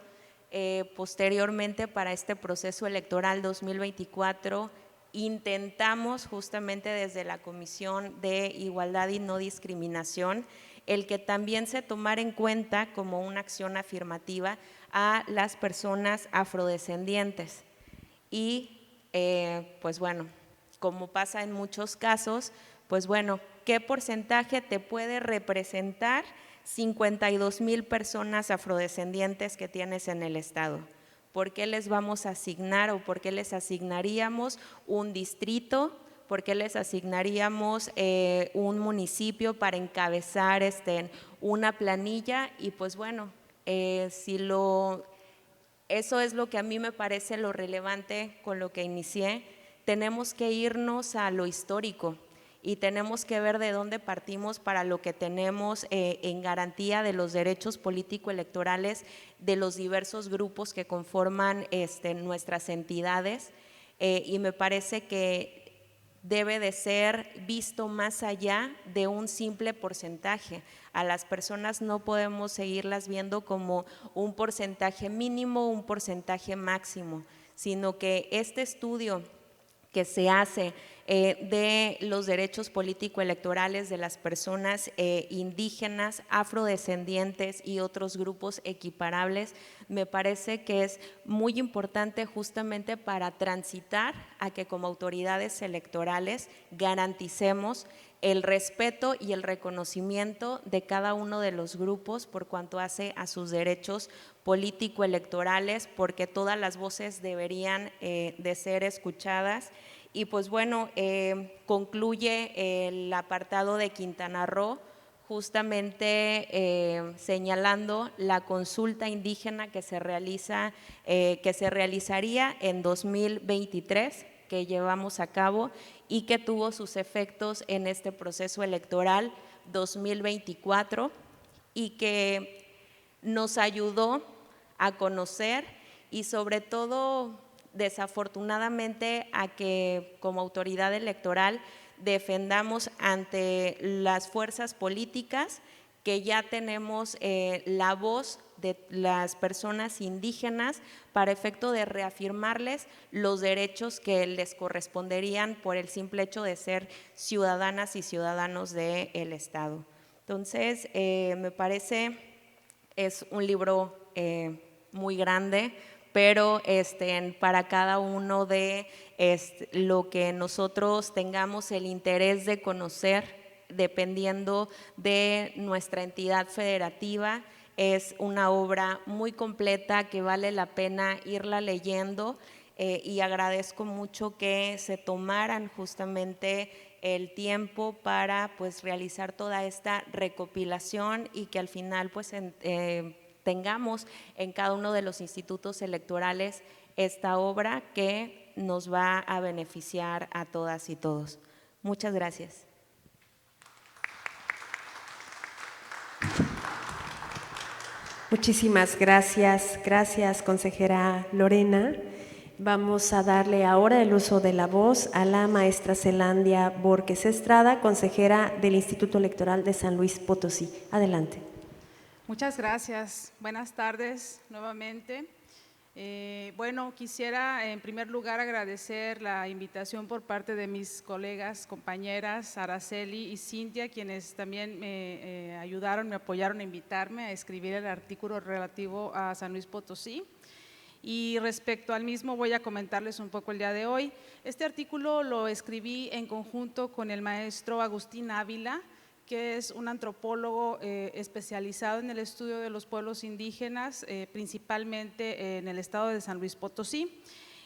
posteriormente para este proceso electoral 2024, intentamos justamente desde la Comisión de Igualdad y No Discriminación el que también se tomara en cuenta como una acción afirmativa a las personas afrodescendientes. Y pues bueno, como pasa en muchos casos, pues bueno, ¿qué porcentaje te puede representar 52,000 personas afrodescendientes que tienes en el estado? ¿Por qué les vamos a asignar o por qué les asignaríamos un distrito? ¿Por qué les asignaríamos un municipio para encabezar una planilla? Y pues bueno, eso es lo que a mí me parece lo relevante con lo que inicié. Tenemos que irnos a lo histórico y tenemos que ver de dónde partimos para lo que tenemos en garantía de los derechos político-electorales de los diversos grupos que conforman nuestras entidades, y me parece que debe de ser visto más allá de un simple porcentaje. A las personas no podemos seguirlas viendo como un porcentaje mínimo, un porcentaje máximo, sino que este estudio que se hace de los derechos político-electorales de las personas indígenas, afrodescendientes y otros grupos equiparables, me parece que es muy importante justamente para transitar a que como autoridades electorales garanticemos el respeto y el reconocimiento de cada uno de los grupos por cuanto hace a sus derechos político-electorales, porque todas las voces deberían de ser escuchadas. Y pues bueno, concluye el apartado de Quintana Roo justamente señalando la consulta indígena que se realizaría en 2023, que llevamos a cabo y que tuvo sus efectos en este proceso electoral 2024 y que nos ayudó a conocer y sobre todo, desafortunadamente, a que como autoridad electoral defendamos ante las fuerzas políticas que ya tenemos la voz de las personas indígenas para efecto de reafirmarles los derechos que les corresponderían por el simple hecho de ser ciudadanas y ciudadanos del Estado. Entonces, me parece es un libro muy grande, pero para cada uno de lo que nosotros tengamos el interés de conocer, dependiendo de nuestra entidad federativa, es una obra muy completa que vale la pena irla leyendo y agradezco mucho que se tomaran justamente el tiempo para pues realizar toda esta recopilación y que al final pues tengamos en cada uno de los institutos electorales esta obra que nos va a beneficiar a todas y todos. Muchas gracias. Muchísimas gracias, gracias consejera Lorena. Vamos a darle ahora el uso de la voz a la maestra Zelandia Borges Estrada, consejera del Instituto Electoral de San Luis Potosí. Adelante. Muchas gracias. Buenas tardes nuevamente. Bueno, quisiera en primer lugar agradecer la invitación por parte de mis colegas, compañeras Araceli y Cintia, quienes también me ayudaron, me apoyaron a invitarme a escribir el artículo relativo a San Luis Potosí. Y respecto al mismo voy a comentarles un poco el día de hoy. Este artículo lo escribí en conjunto con el maestro Agustín Ávila, que es un antropólogo especializado en el estudio de los pueblos indígenas, principalmente en el estado de San Luis Potosí.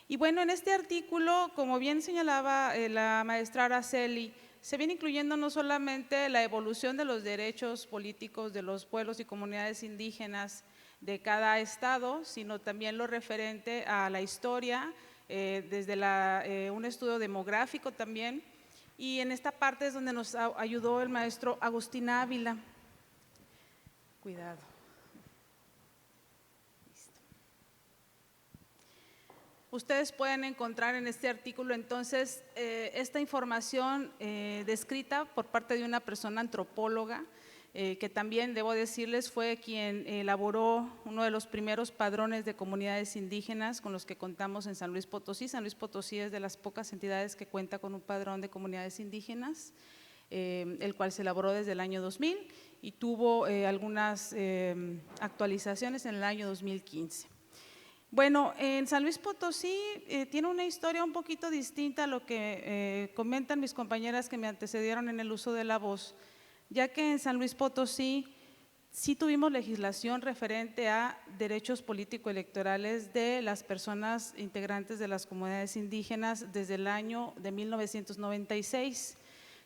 Y bueno, en este artículo, como bien señalaba la maestra Araceli, se viene incluyendo no solamente la evolución de los derechos políticos de los pueblos y comunidades indígenas de cada estado, sino también lo referente a la historia, desde un estudio demográfico también. Y en esta parte es donde nos ayudó el maestro Agustín Ávila. Cuidado. Listo. Ustedes pueden encontrar en este artículo entonces esta información descrita por parte de una persona antropóloga, que también debo decirles fue quien elaboró uno de los primeros padrones de comunidades indígenas con los que contamos en San Luis Potosí. San Luis Potosí es de las pocas entidades que cuenta con un padrón de comunidades indígenas, el cual se elaboró desde el año 2000 y tuvo algunas actualizaciones en el año 2015. Bueno, en San Luis Potosí tiene una historia un poquito distinta a lo que comentan mis compañeras que me antecedieron en el uso de la voz, ya que en San Luis Potosí sí tuvimos legislación referente a derechos político-electorales de las personas integrantes de las comunidades indígenas desde el año de 1996.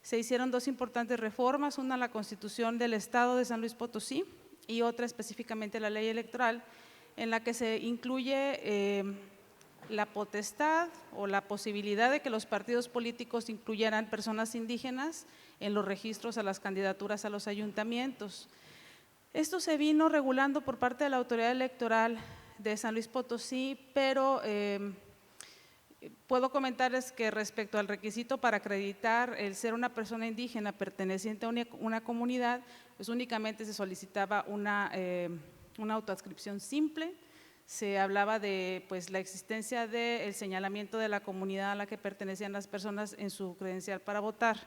Se hicieron dos importantes reformas, una a la Constitución del Estado de San Luis Potosí y otra específicamente la ley electoral, en la que se incluye la potestad o la posibilidad de que los partidos políticos incluyeran personas indígenas en los registros a las candidaturas a los ayuntamientos. Esto se vino regulando por parte de la autoridad electoral de San Luis Potosí, pero puedo comentarles que respecto al requisito para acreditar el ser una persona indígena perteneciente a una comunidad, pues únicamente se solicitaba una autoadscripción simple. Se hablaba de pues, la existencia del señalamiento de la comunidad a la que pertenecían las personas en su credencial para votar.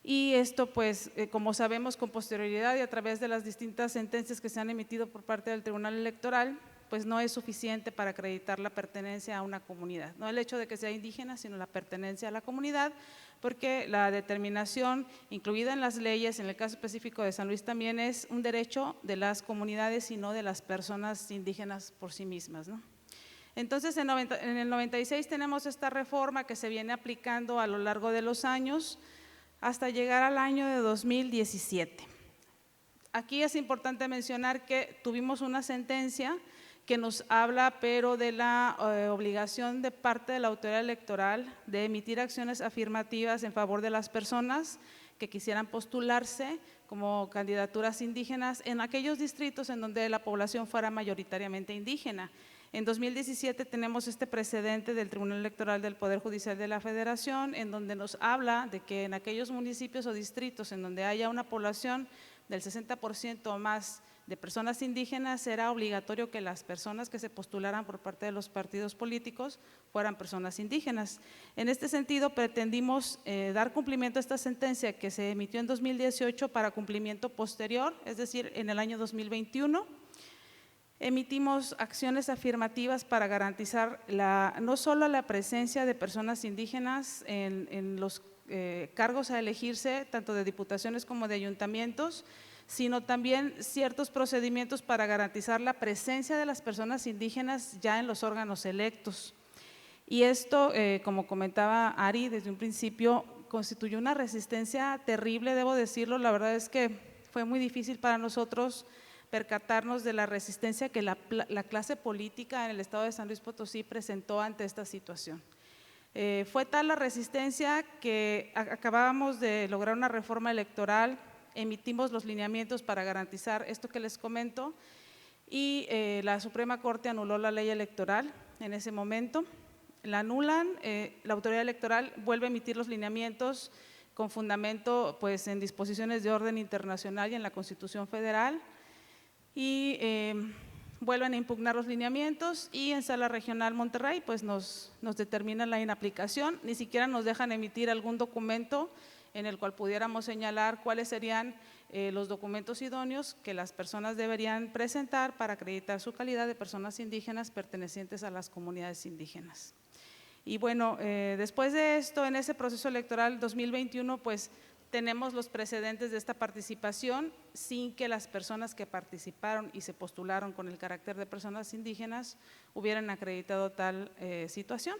Y esto, pues, como sabemos, con posterioridad y a través de las distintas sentencias que se han emitido por parte del Tribunal Electoral, pues no es suficiente para acreditar la pertenencia a una comunidad. No el hecho de que sea indígena, sino la pertenencia a la comunidad, porque la determinación incluida en las leyes, en el caso específico de San Luis también es un derecho de las comunidades y no de las personas indígenas por sí mismas, ¿no? Entonces, en el 96 tenemos esta reforma que se viene aplicando a lo largo de los años hasta llegar al año de 2017. Aquí es importante mencionar que tuvimos una sentencia que nos habla, pero de la obligación de parte de la autoridad electoral de emitir acciones afirmativas en favor de las personas que quisieran postularse como candidaturas indígenas en aquellos distritos en donde la población fuera mayoritariamente indígena. En 2017 tenemos este precedente del Tribunal Electoral del Poder Judicial de la Federación, en donde nos habla de que en aquellos municipios o distritos en donde haya una población del 60% o más de personas indígenas, será obligatorio que las personas que se postularan por parte de los partidos políticos fueran personas indígenas. En este sentido, pretendimos dar cumplimiento a esta sentencia que se emitió en 2018 para cumplimiento posterior, es decir, en el año 2021. Emitimos acciones afirmativas para garantizar no solo la presencia de personas indígenas en los cargos a elegirse, tanto de diputaciones como de ayuntamientos, sino también ciertos procedimientos para garantizar la presencia de las personas indígenas ya en los órganos electos. Y esto, como comentaba Ari desde un principio, constituyó una resistencia terrible, debo decirlo. La verdad es que fue muy difícil para nosotros percatarnos de la resistencia que la clase política en el estado de San Luis Potosí presentó ante esta situación. Fue tal la resistencia que acabábamos de lograr una reforma electoral, emitimos los lineamientos para garantizar esto que les comento y la Suprema Corte anuló la ley electoral en ese momento. La anulan, la autoridad electoral vuelve a emitir los lineamientos con fundamento pues, en disposiciones de orden internacional y en la Constitución Federal y vuelven a impugnar los lineamientos y en Sala Regional Monterrey pues nos determinan la inaplicación, ni siquiera nos dejan emitir algún documento en el cual pudiéramos señalar cuáles serían los documentos idóneos que las personas deberían presentar para acreditar su calidad de personas indígenas pertenecientes a las comunidades indígenas. Y bueno, después de esto, en ese proceso electoral 2021, pues tenemos los precedentes de esta participación sin que las personas que participaron y se postularon con el carácter de personas indígenas hubieran acreditado tal situación.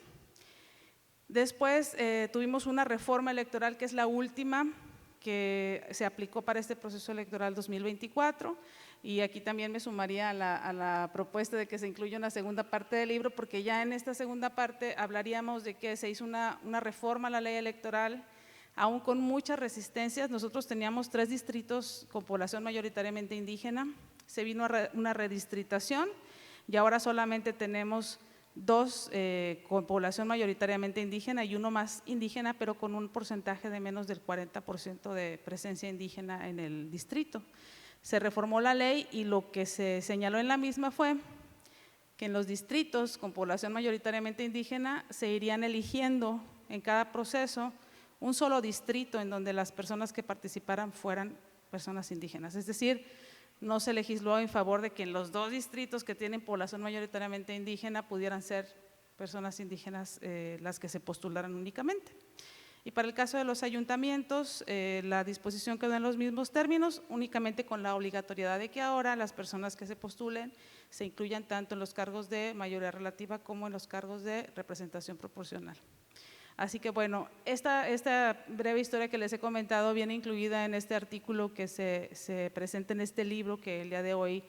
Después tuvimos una reforma electoral que es la última que se aplicó para este proceso electoral 2024 y aquí también me sumaría a la propuesta de que se incluya una segunda parte del libro porque ya en esta segunda parte hablaríamos de que se hizo una reforma a la ley electoral aún con muchas resistencias. Nosotros teníamos 3 distritos con población mayoritariamente indígena, se vino una redistritación y ahora solamente tenemos 2 con población mayoritariamente indígena y 1 más indígena, pero con un porcentaje de menos del 40% de presencia indígena en el distrito. Se reformó la ley y lo que se señaló en la misma fue que en los distritos con población mayoritariamente indígena se irían eligiendo en cada proceso un solo distrito en donde las personas que participaran fueran personas indígenas, es decir, no se legisló en favor de que en los 2 distritos que tienen población mayoritariamente indígena pudieran ser personas indígenas las que se postularan únicamente. Y para el caso de los ayuntamientos, la disposición quedó en los mismos términos, únicamente con la obligatoriedad de que ahora las personas que se postulen se incluyan tanto en los cargos de mayoría relativa como en los cargos de representación proporcional. Así que bueno, esta breve historia que les he comentado viene incluida en este artículo que se presenta en este libro que el día de hoy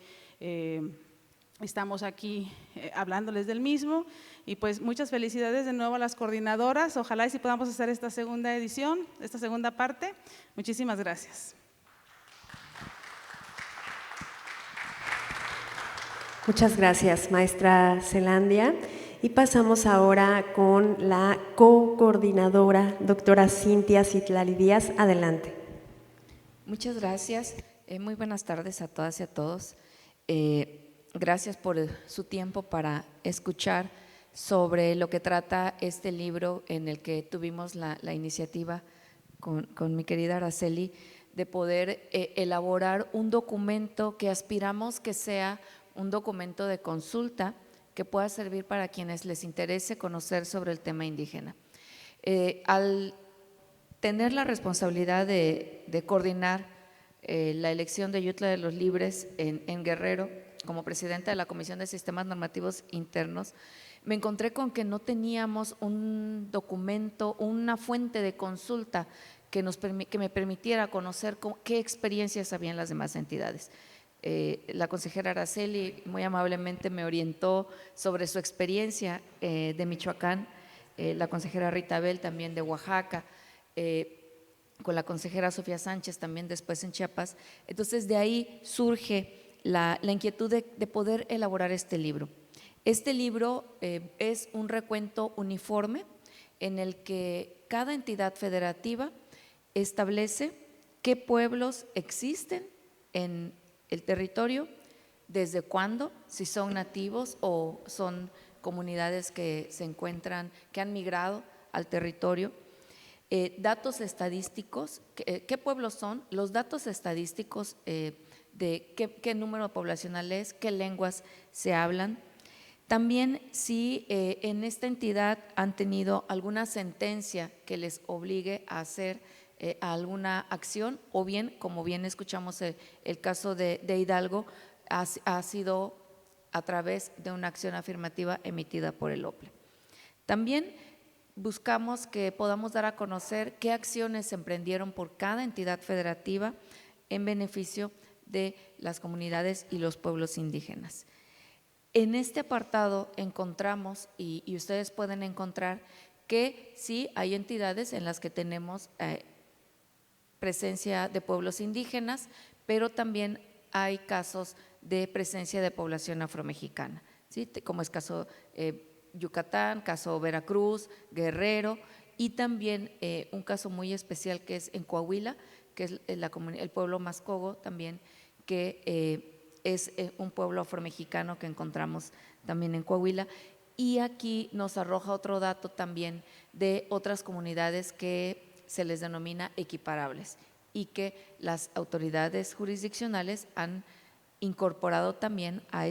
estamos aquí hablándoles del mismo y pues muchas felicidades de nuevo a las coordinadoras, ojalá y si podamos hacer esta segunda edición, esta segunda parte. Muchísimas gracias. Muchas gracias, maestra Zelandia. Y pasamos ahora con la co-coordinadora, doctora Cintia Citlali Díaz. Adelante. Muchas gracias. Muy buenas tardes a todas y a todos. Gracias por su tiempo para escuchar sobre lo que trata este libro en el que tuvimos la iniciativa con mi querida Araceli de poder elaborar un documento que aspiramos que sea un documento de consulta que pueda servir para quienes les interese conocer sobre el tema indígena. Al tener la responsabilidad de coordinar la elección de Yutla de los Libres en Guerrero, como presidenta de la Comisión de Sistemas Normativos Internos, me encontré con que no teníamos un documento, una fuente de consulta que me permitiera conocer qué experiencias habían las demás entidades. La consejera Araceli muy amablemente me orientó sobre su experiencia de Michoacán, la consejera Rita Bel también de Oaxaca, con la consejera Sofía Sánchez también después en Chiapas. Entonces de ahí surge la inquietud de poder elaborar este libro. Este libro es un recuento uniforme en el que cada entidad federativa establece qué pueblos existen en el territorio, desde cuándo, si son nativos o son comunidades que se encuentran, que han migrado al territorio, datos estadísticos, qué pueblos son, los datos estadísticos de qué número poblacional es, qué lenguas se hablan. También si en esta entidad han tenido alguna sentencia que les obligue a hacer alguna acción, o bien, como bien escuchamos el caso de Hidalgo, ha sido a través de una acción afirmativa emitida por el OPLE. También buscamos que podamos dar a conocer qué acciones se emprendieron por cada entidad federativa en beneficio de las comunidades y los pueblos indígenas. En este apartado encontramos, y ustedes pueden encontrar, que sí hay entidades en las que tenemos presencia de pueblos indígenas, pero también hay casos de presencia de población afromexicana, ¿sí? Como es caso Yucatán, caso Veracruz, Guerrero, y también un caso muy especial que es en Coahuila, que es el pueblo Mascogo también, que es un pueblo afromexicano que encontramos también en Coahuila. Y aquí nos arroja otro dato también de otras comunidades que se les denomina equiparables y que las autoridades jurisdiccionales han incorporado también a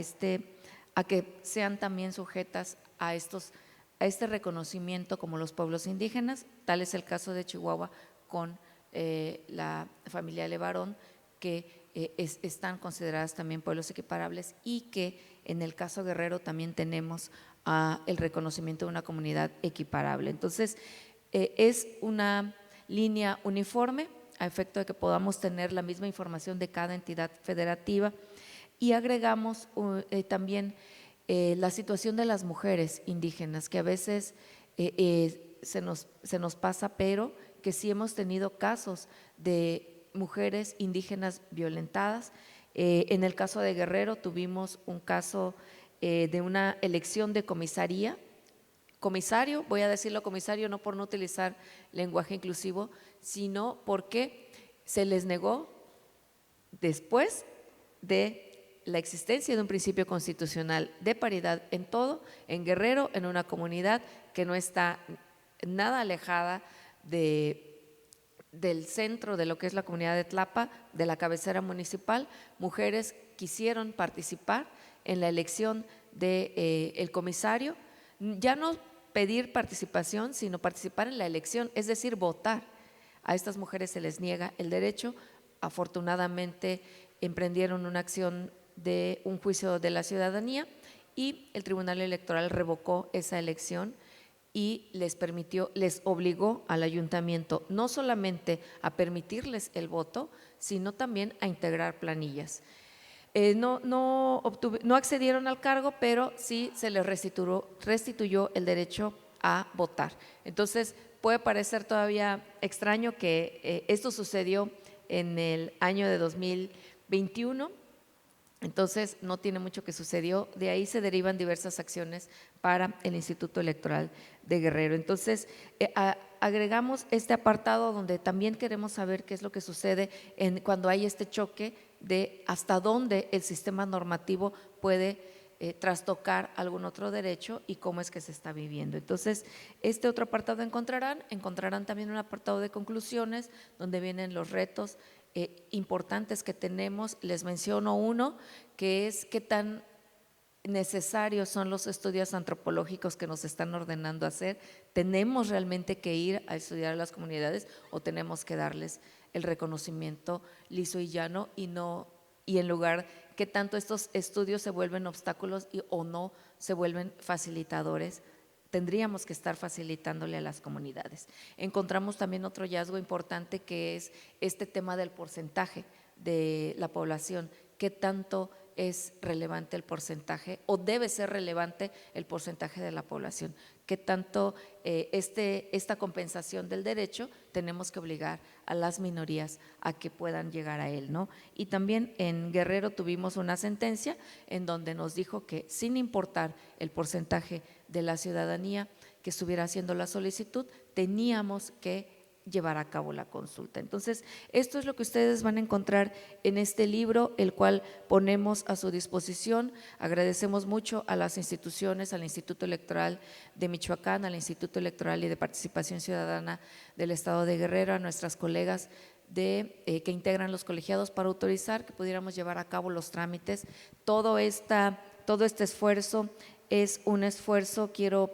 que sean también sujetas a este reconocimiento como los pueblos indígenas. Tal es el caso de Chihuahua con la familia Levarón, que están consideradas también pueblos equiparables, y que en el caso Guerrero también tenemos el reconocimiento de una comunidad equiparable. Entonces, es una línea uniforme a efecto de que podamos tener la misma información de cada entidad federativa, y agregamos también la situación de las mujeres indígenas, que a veces se nos pasa, pero que sí hemos tenido casos de mujeres indígenas violentadas. En el caso de Guerrero tuvimos un caso de una elección de comisario, voy a decirlo comisario no por no utilizar lenguaje inclusivo, sino porque se les negó después de la existencia de un principio constitucional de paridad en todo, en Guerrero, en una comunidad que no está nada alejada del centro de lo que es la comunidad de Tlapa, de la cabecera municipal. Mujeres quisieron participar en la elección del comisario, ya no pedir participación, sino participar en la elección, es decir, votar. A estas mujeres se les niega el derecho. Afortunadamente emprendieron una acción de un juicio de la ciudadanía y el Tribunal Electoral revocó esa elección y les obligó al ayuntamiento no solamente a permitirles el voto, sino también a integrar planillas. No accedieron al cargo, pero sí se les restituyó el derecho a votar. Entonces, puede parecer todavía extraño que esto sucedió en el año de 2021, entonces no tiene mucho que sucedió. De ahí se derivan diversas acciones para el Instituto Electoral de Guerrero. Entonces, agregamos este apartado donde también queremos saber qué es lo que sucede cuando hay este choque de hasta dónde el sistema normativo puede trastocar algún otro derecho y cómo es que se está viviendo. Entonces, este otro apartado encontrarán también un apartado de conclusiones donde vienen los retos importantes que tenemos. Les menciono uno, que es qué tan necesarios son los estudios antropológicos que nos están ordenando hacer. ¿Tenemos realmente que ir a estudiar a las comunidades o tenemos que darles el reconocimiento liso y llano y en lugar que tanto estos estudios se vuelven obstáculos o no se vuelven facilitadores tendríamos que estar facilitándole a las comunidades. Encontramos también otro hallazgo importante, que es este tema del porcentaje de la población. ¿Qué tanto es relevante el porcentaje o debe ser relevante el porcentaje de la población? ¿Qué tanto esta compensación del derecho tenemos que obligar a las minorías a que puedan llegar a él, ¿no? Y también en Guerrero tuvimos una sentencia en donde nos dijo que sin importar el porcentaje de la ciudadanía que estuviera haciendo la solicitud, teníamos que llevar a cabo la consulta. Entonces, esto es lo que ustedes van a encontrar en este libro, el cual ponemos a su disposición. Agradecemos mucho a las instituciones, al Instituto Electoral de Michoacán, al Instituto Electoral y de Participación Ciudadana del Estado de Guerrero, a nuestras colegas que integran los colegiados para autorizar que pudiéramos llevar a cabo los trámites. Todo este esfuerzo es un esfuerzo, quiero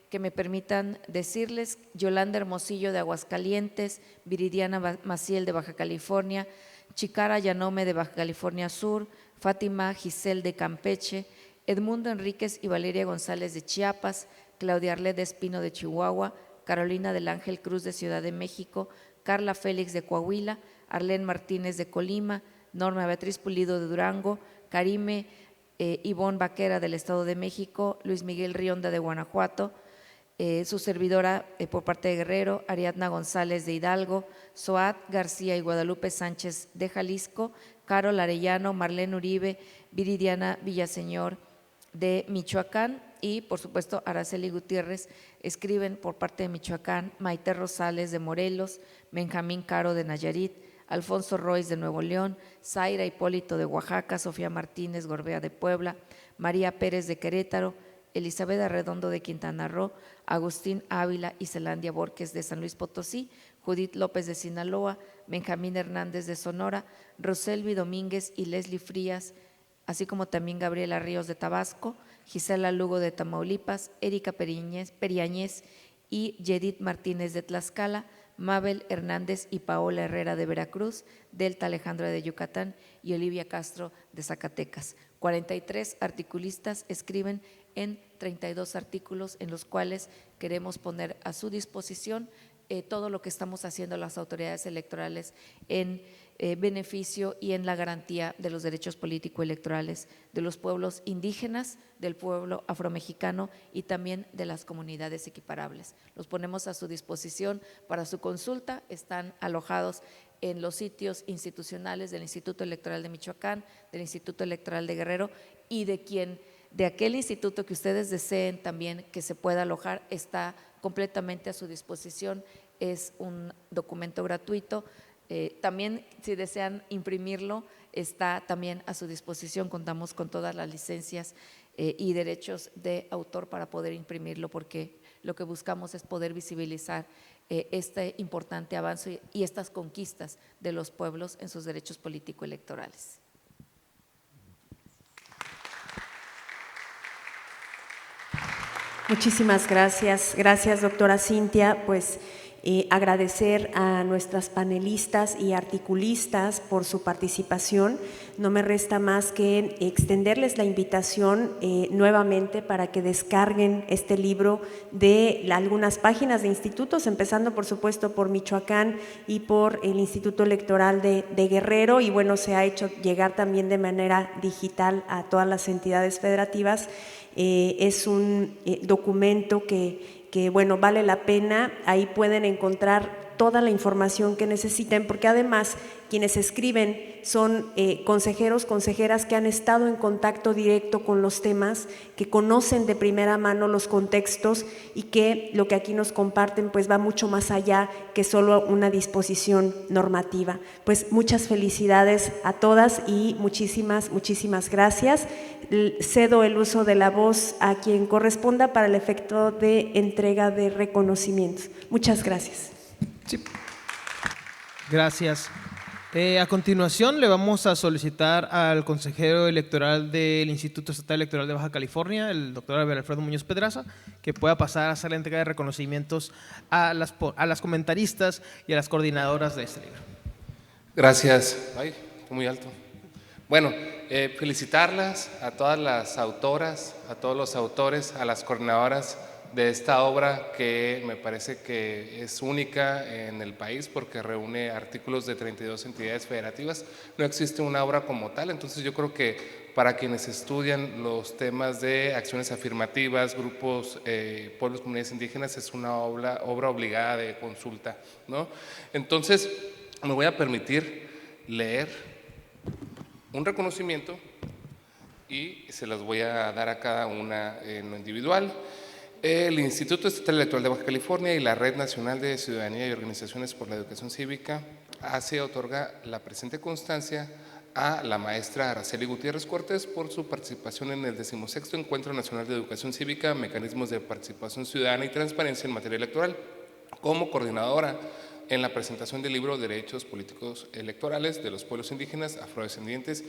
que me permitan decirles: Yolanda Hermosillo de Aguascalientes, Viridiana Maciel de Baja California, Chicara Yanome de Baja California Sur, Fátima Giselle de Campeche, Edmundo Enríquez y Valeria González de Chiapas, Claudia Arlette Espino de Chihuahua, Carolina del Ángel Cruz de Ciudad de México, Carla Félix de Coahuila, Arlene Martínez de Colima, Norma Beatriz Pulido de Durango, Karime Ivonne Vaquera del Estado de México, Luis Miguel Rionda de Guanajuato, su servidora por parte de Guerrero, Ariadna González de Hidalgo, Soat García y Guadalupe Sánchez de Jalisco, Carol Arellano, Marlene Uribe, Viridiana Villaseñor de Michoacán y por supuesto Araceli Gutiérrez. Escriben por parte de Michoacán Maite Rosales de Morelos, Benjamín Caro de Nayarit, Alfonso Royce de Nuevo León, Zaira Hipólito de Oaxaca, Sofía Martínez Gorbea de Puebla, María Pérez de Querétaro, Elizabeth Arredondo de Quintana Roo, Agustín Ávila y Zelandia Borges de San Luis Potosí, Judith López de Sinaloa, Benjamín Hernández de Sonora, Roselvi Domínguez y Leslie Frías, así como también Gabriela Ríos de Tabasco, Gisela Lugo de Tamaulipas, Erika Periañez y Yedith Martínez de Tlaxcala, Mabel Hernández y Paola Herrera de Veracruz, Delta Alejandra de Yucatán y Olivia Castro de Zacatecas. 43 articulistas escriben en 32 artículos en los cuales queremos poner a su disposición todo lo que estamos haciendo las autoridades electorales en beneficio y en la garantía de los derechos político-electorales de los pueblos indígenas, del pueblo afromexicano y también de las comunidades equiparables. Los ponemos a su disposición para su consulta, están alojados en los sitios institucionales del Instituto Electoral de Michoacán, del Instituto Electoral de Guerrero y de aquel instituto que ustedes deseen también que se pueda alojar, está completamente a su disposición. Es un documento gratuito. También si desean imprimirlo, está también a su disposición. Contamos con todas las licencias y derechos de autor para poder imprimirlo, porque lo que buscamos es poder visibilizar este importante avance y estas conquistas de los pueblos en sus derechos político-electorales. Muchísimas gracias. Gracias, doctora Cintia. Pues agradecer a nuestras panelistas y articulistas por su participación. No me resta más que extenderles la invitación nuevamente para que descarguen este libro de algunas páginas de institutos, empezando por supuesto por Michoacán y por el Instituto Electoral de Guerrero, y bueno, se ha hecho llegar también de manera digital a todas las entidades federativas. Es un documento que bueno, vale la pena. Ahí pueden encontrar toda la información que necesiten, porque además quienes escriben son consejeros, consejeras que han estado en contacto directo con los temas, que conocen de primera mano los contextos y que lo que aquí nos comparten pues va mucho más allá que solo una disposición normativa. Pues muchas felicidades a todas y muchísimas gracias. Cedo el uso de la voz a quien corresponda para el efecto de entrega de reconocimientos. Muchas gracias. Sí. Gracias. A continuación le vamos a solicitar al consejero electoral del Instituto Estatal Electoral de Baja California, el doctor Alfredo Muñoz Pedraza, que pueda pasar a hacer la entrega de reconocimientos a las comentaristas y a las coordinadoras de este libro. Gracias. Ay, muy alto. Bueno, felicitarlas a todas las autoras, a todos los autores, a las coordinadoras de esta obra que me parece que es única en el país porque reúne artículos de 32 entidades federativas. No existe una obra como tal, entonces yo creo que para quienes estudian los temas de acciones afirmativas, grupos, pueblos, comunidades indígenas, es una obra obligada de consulta, ¿no? Entonces, me voy a permitir leer un reconocimiento y se las voy a dar a cada una en lo individual. El Instituto Estatal Electoral de Baja California y la Red Nacional de Ciudadanía y Organizaciones por la Educación Cívica otorga la presente constancia a la maestra Araceli Gutiérrez Cortés por su participación en el 16º Encuentro Nacional de Educación Cívica, Mecanismos de Participación Ciudadana y Transparencia en Materia Electoral, como coordinadora en la presentación del libro Derechos Políticos Electorales de los Pueblos Indígenas, Afrodescendientes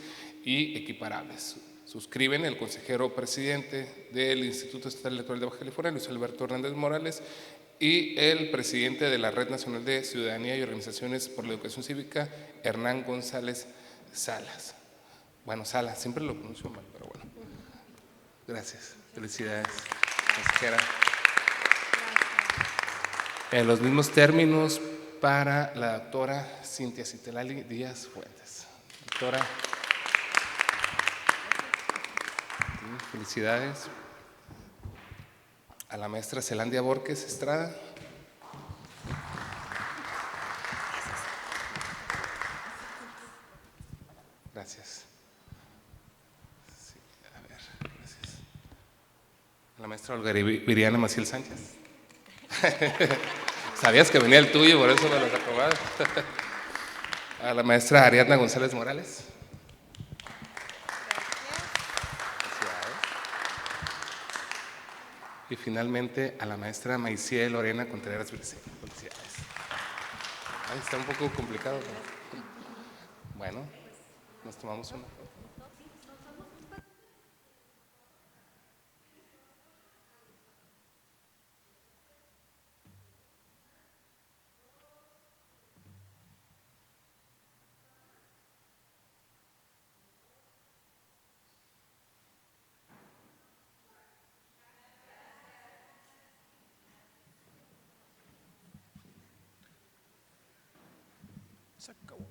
y Equiparables. Suscriben el consejero presidente del Instituto Estatal Electoral de Baja California, Luis Alberto Hernández Morales, y el presidente de la Red Nacional de Ciudadanía y Organizaciones por la Educación Cívica, Hernán González Salas. Bueno, Salas, siempre lo pronuncio mal, pero bueno. Gracias, felicidades, consejera. En los mismos términos para la doctora Cintia Citelali Díaz Fuentes. Doctora, felicidades. A la maestra Zelandia Borges Estrada. Gracias. Sí, a ver, gracias. A la maestra Olga Viriana Maciel Sánchez. Sabías que venía el tuyo, por eso me lo sacó. A la maestra Ariadna González Morales. Y finalmente a la maestra Maiciel Lorena Contreras Briceño. Felicidades. Ahí está un poco complicado. Bueno, nos tomamos una. Se acabó.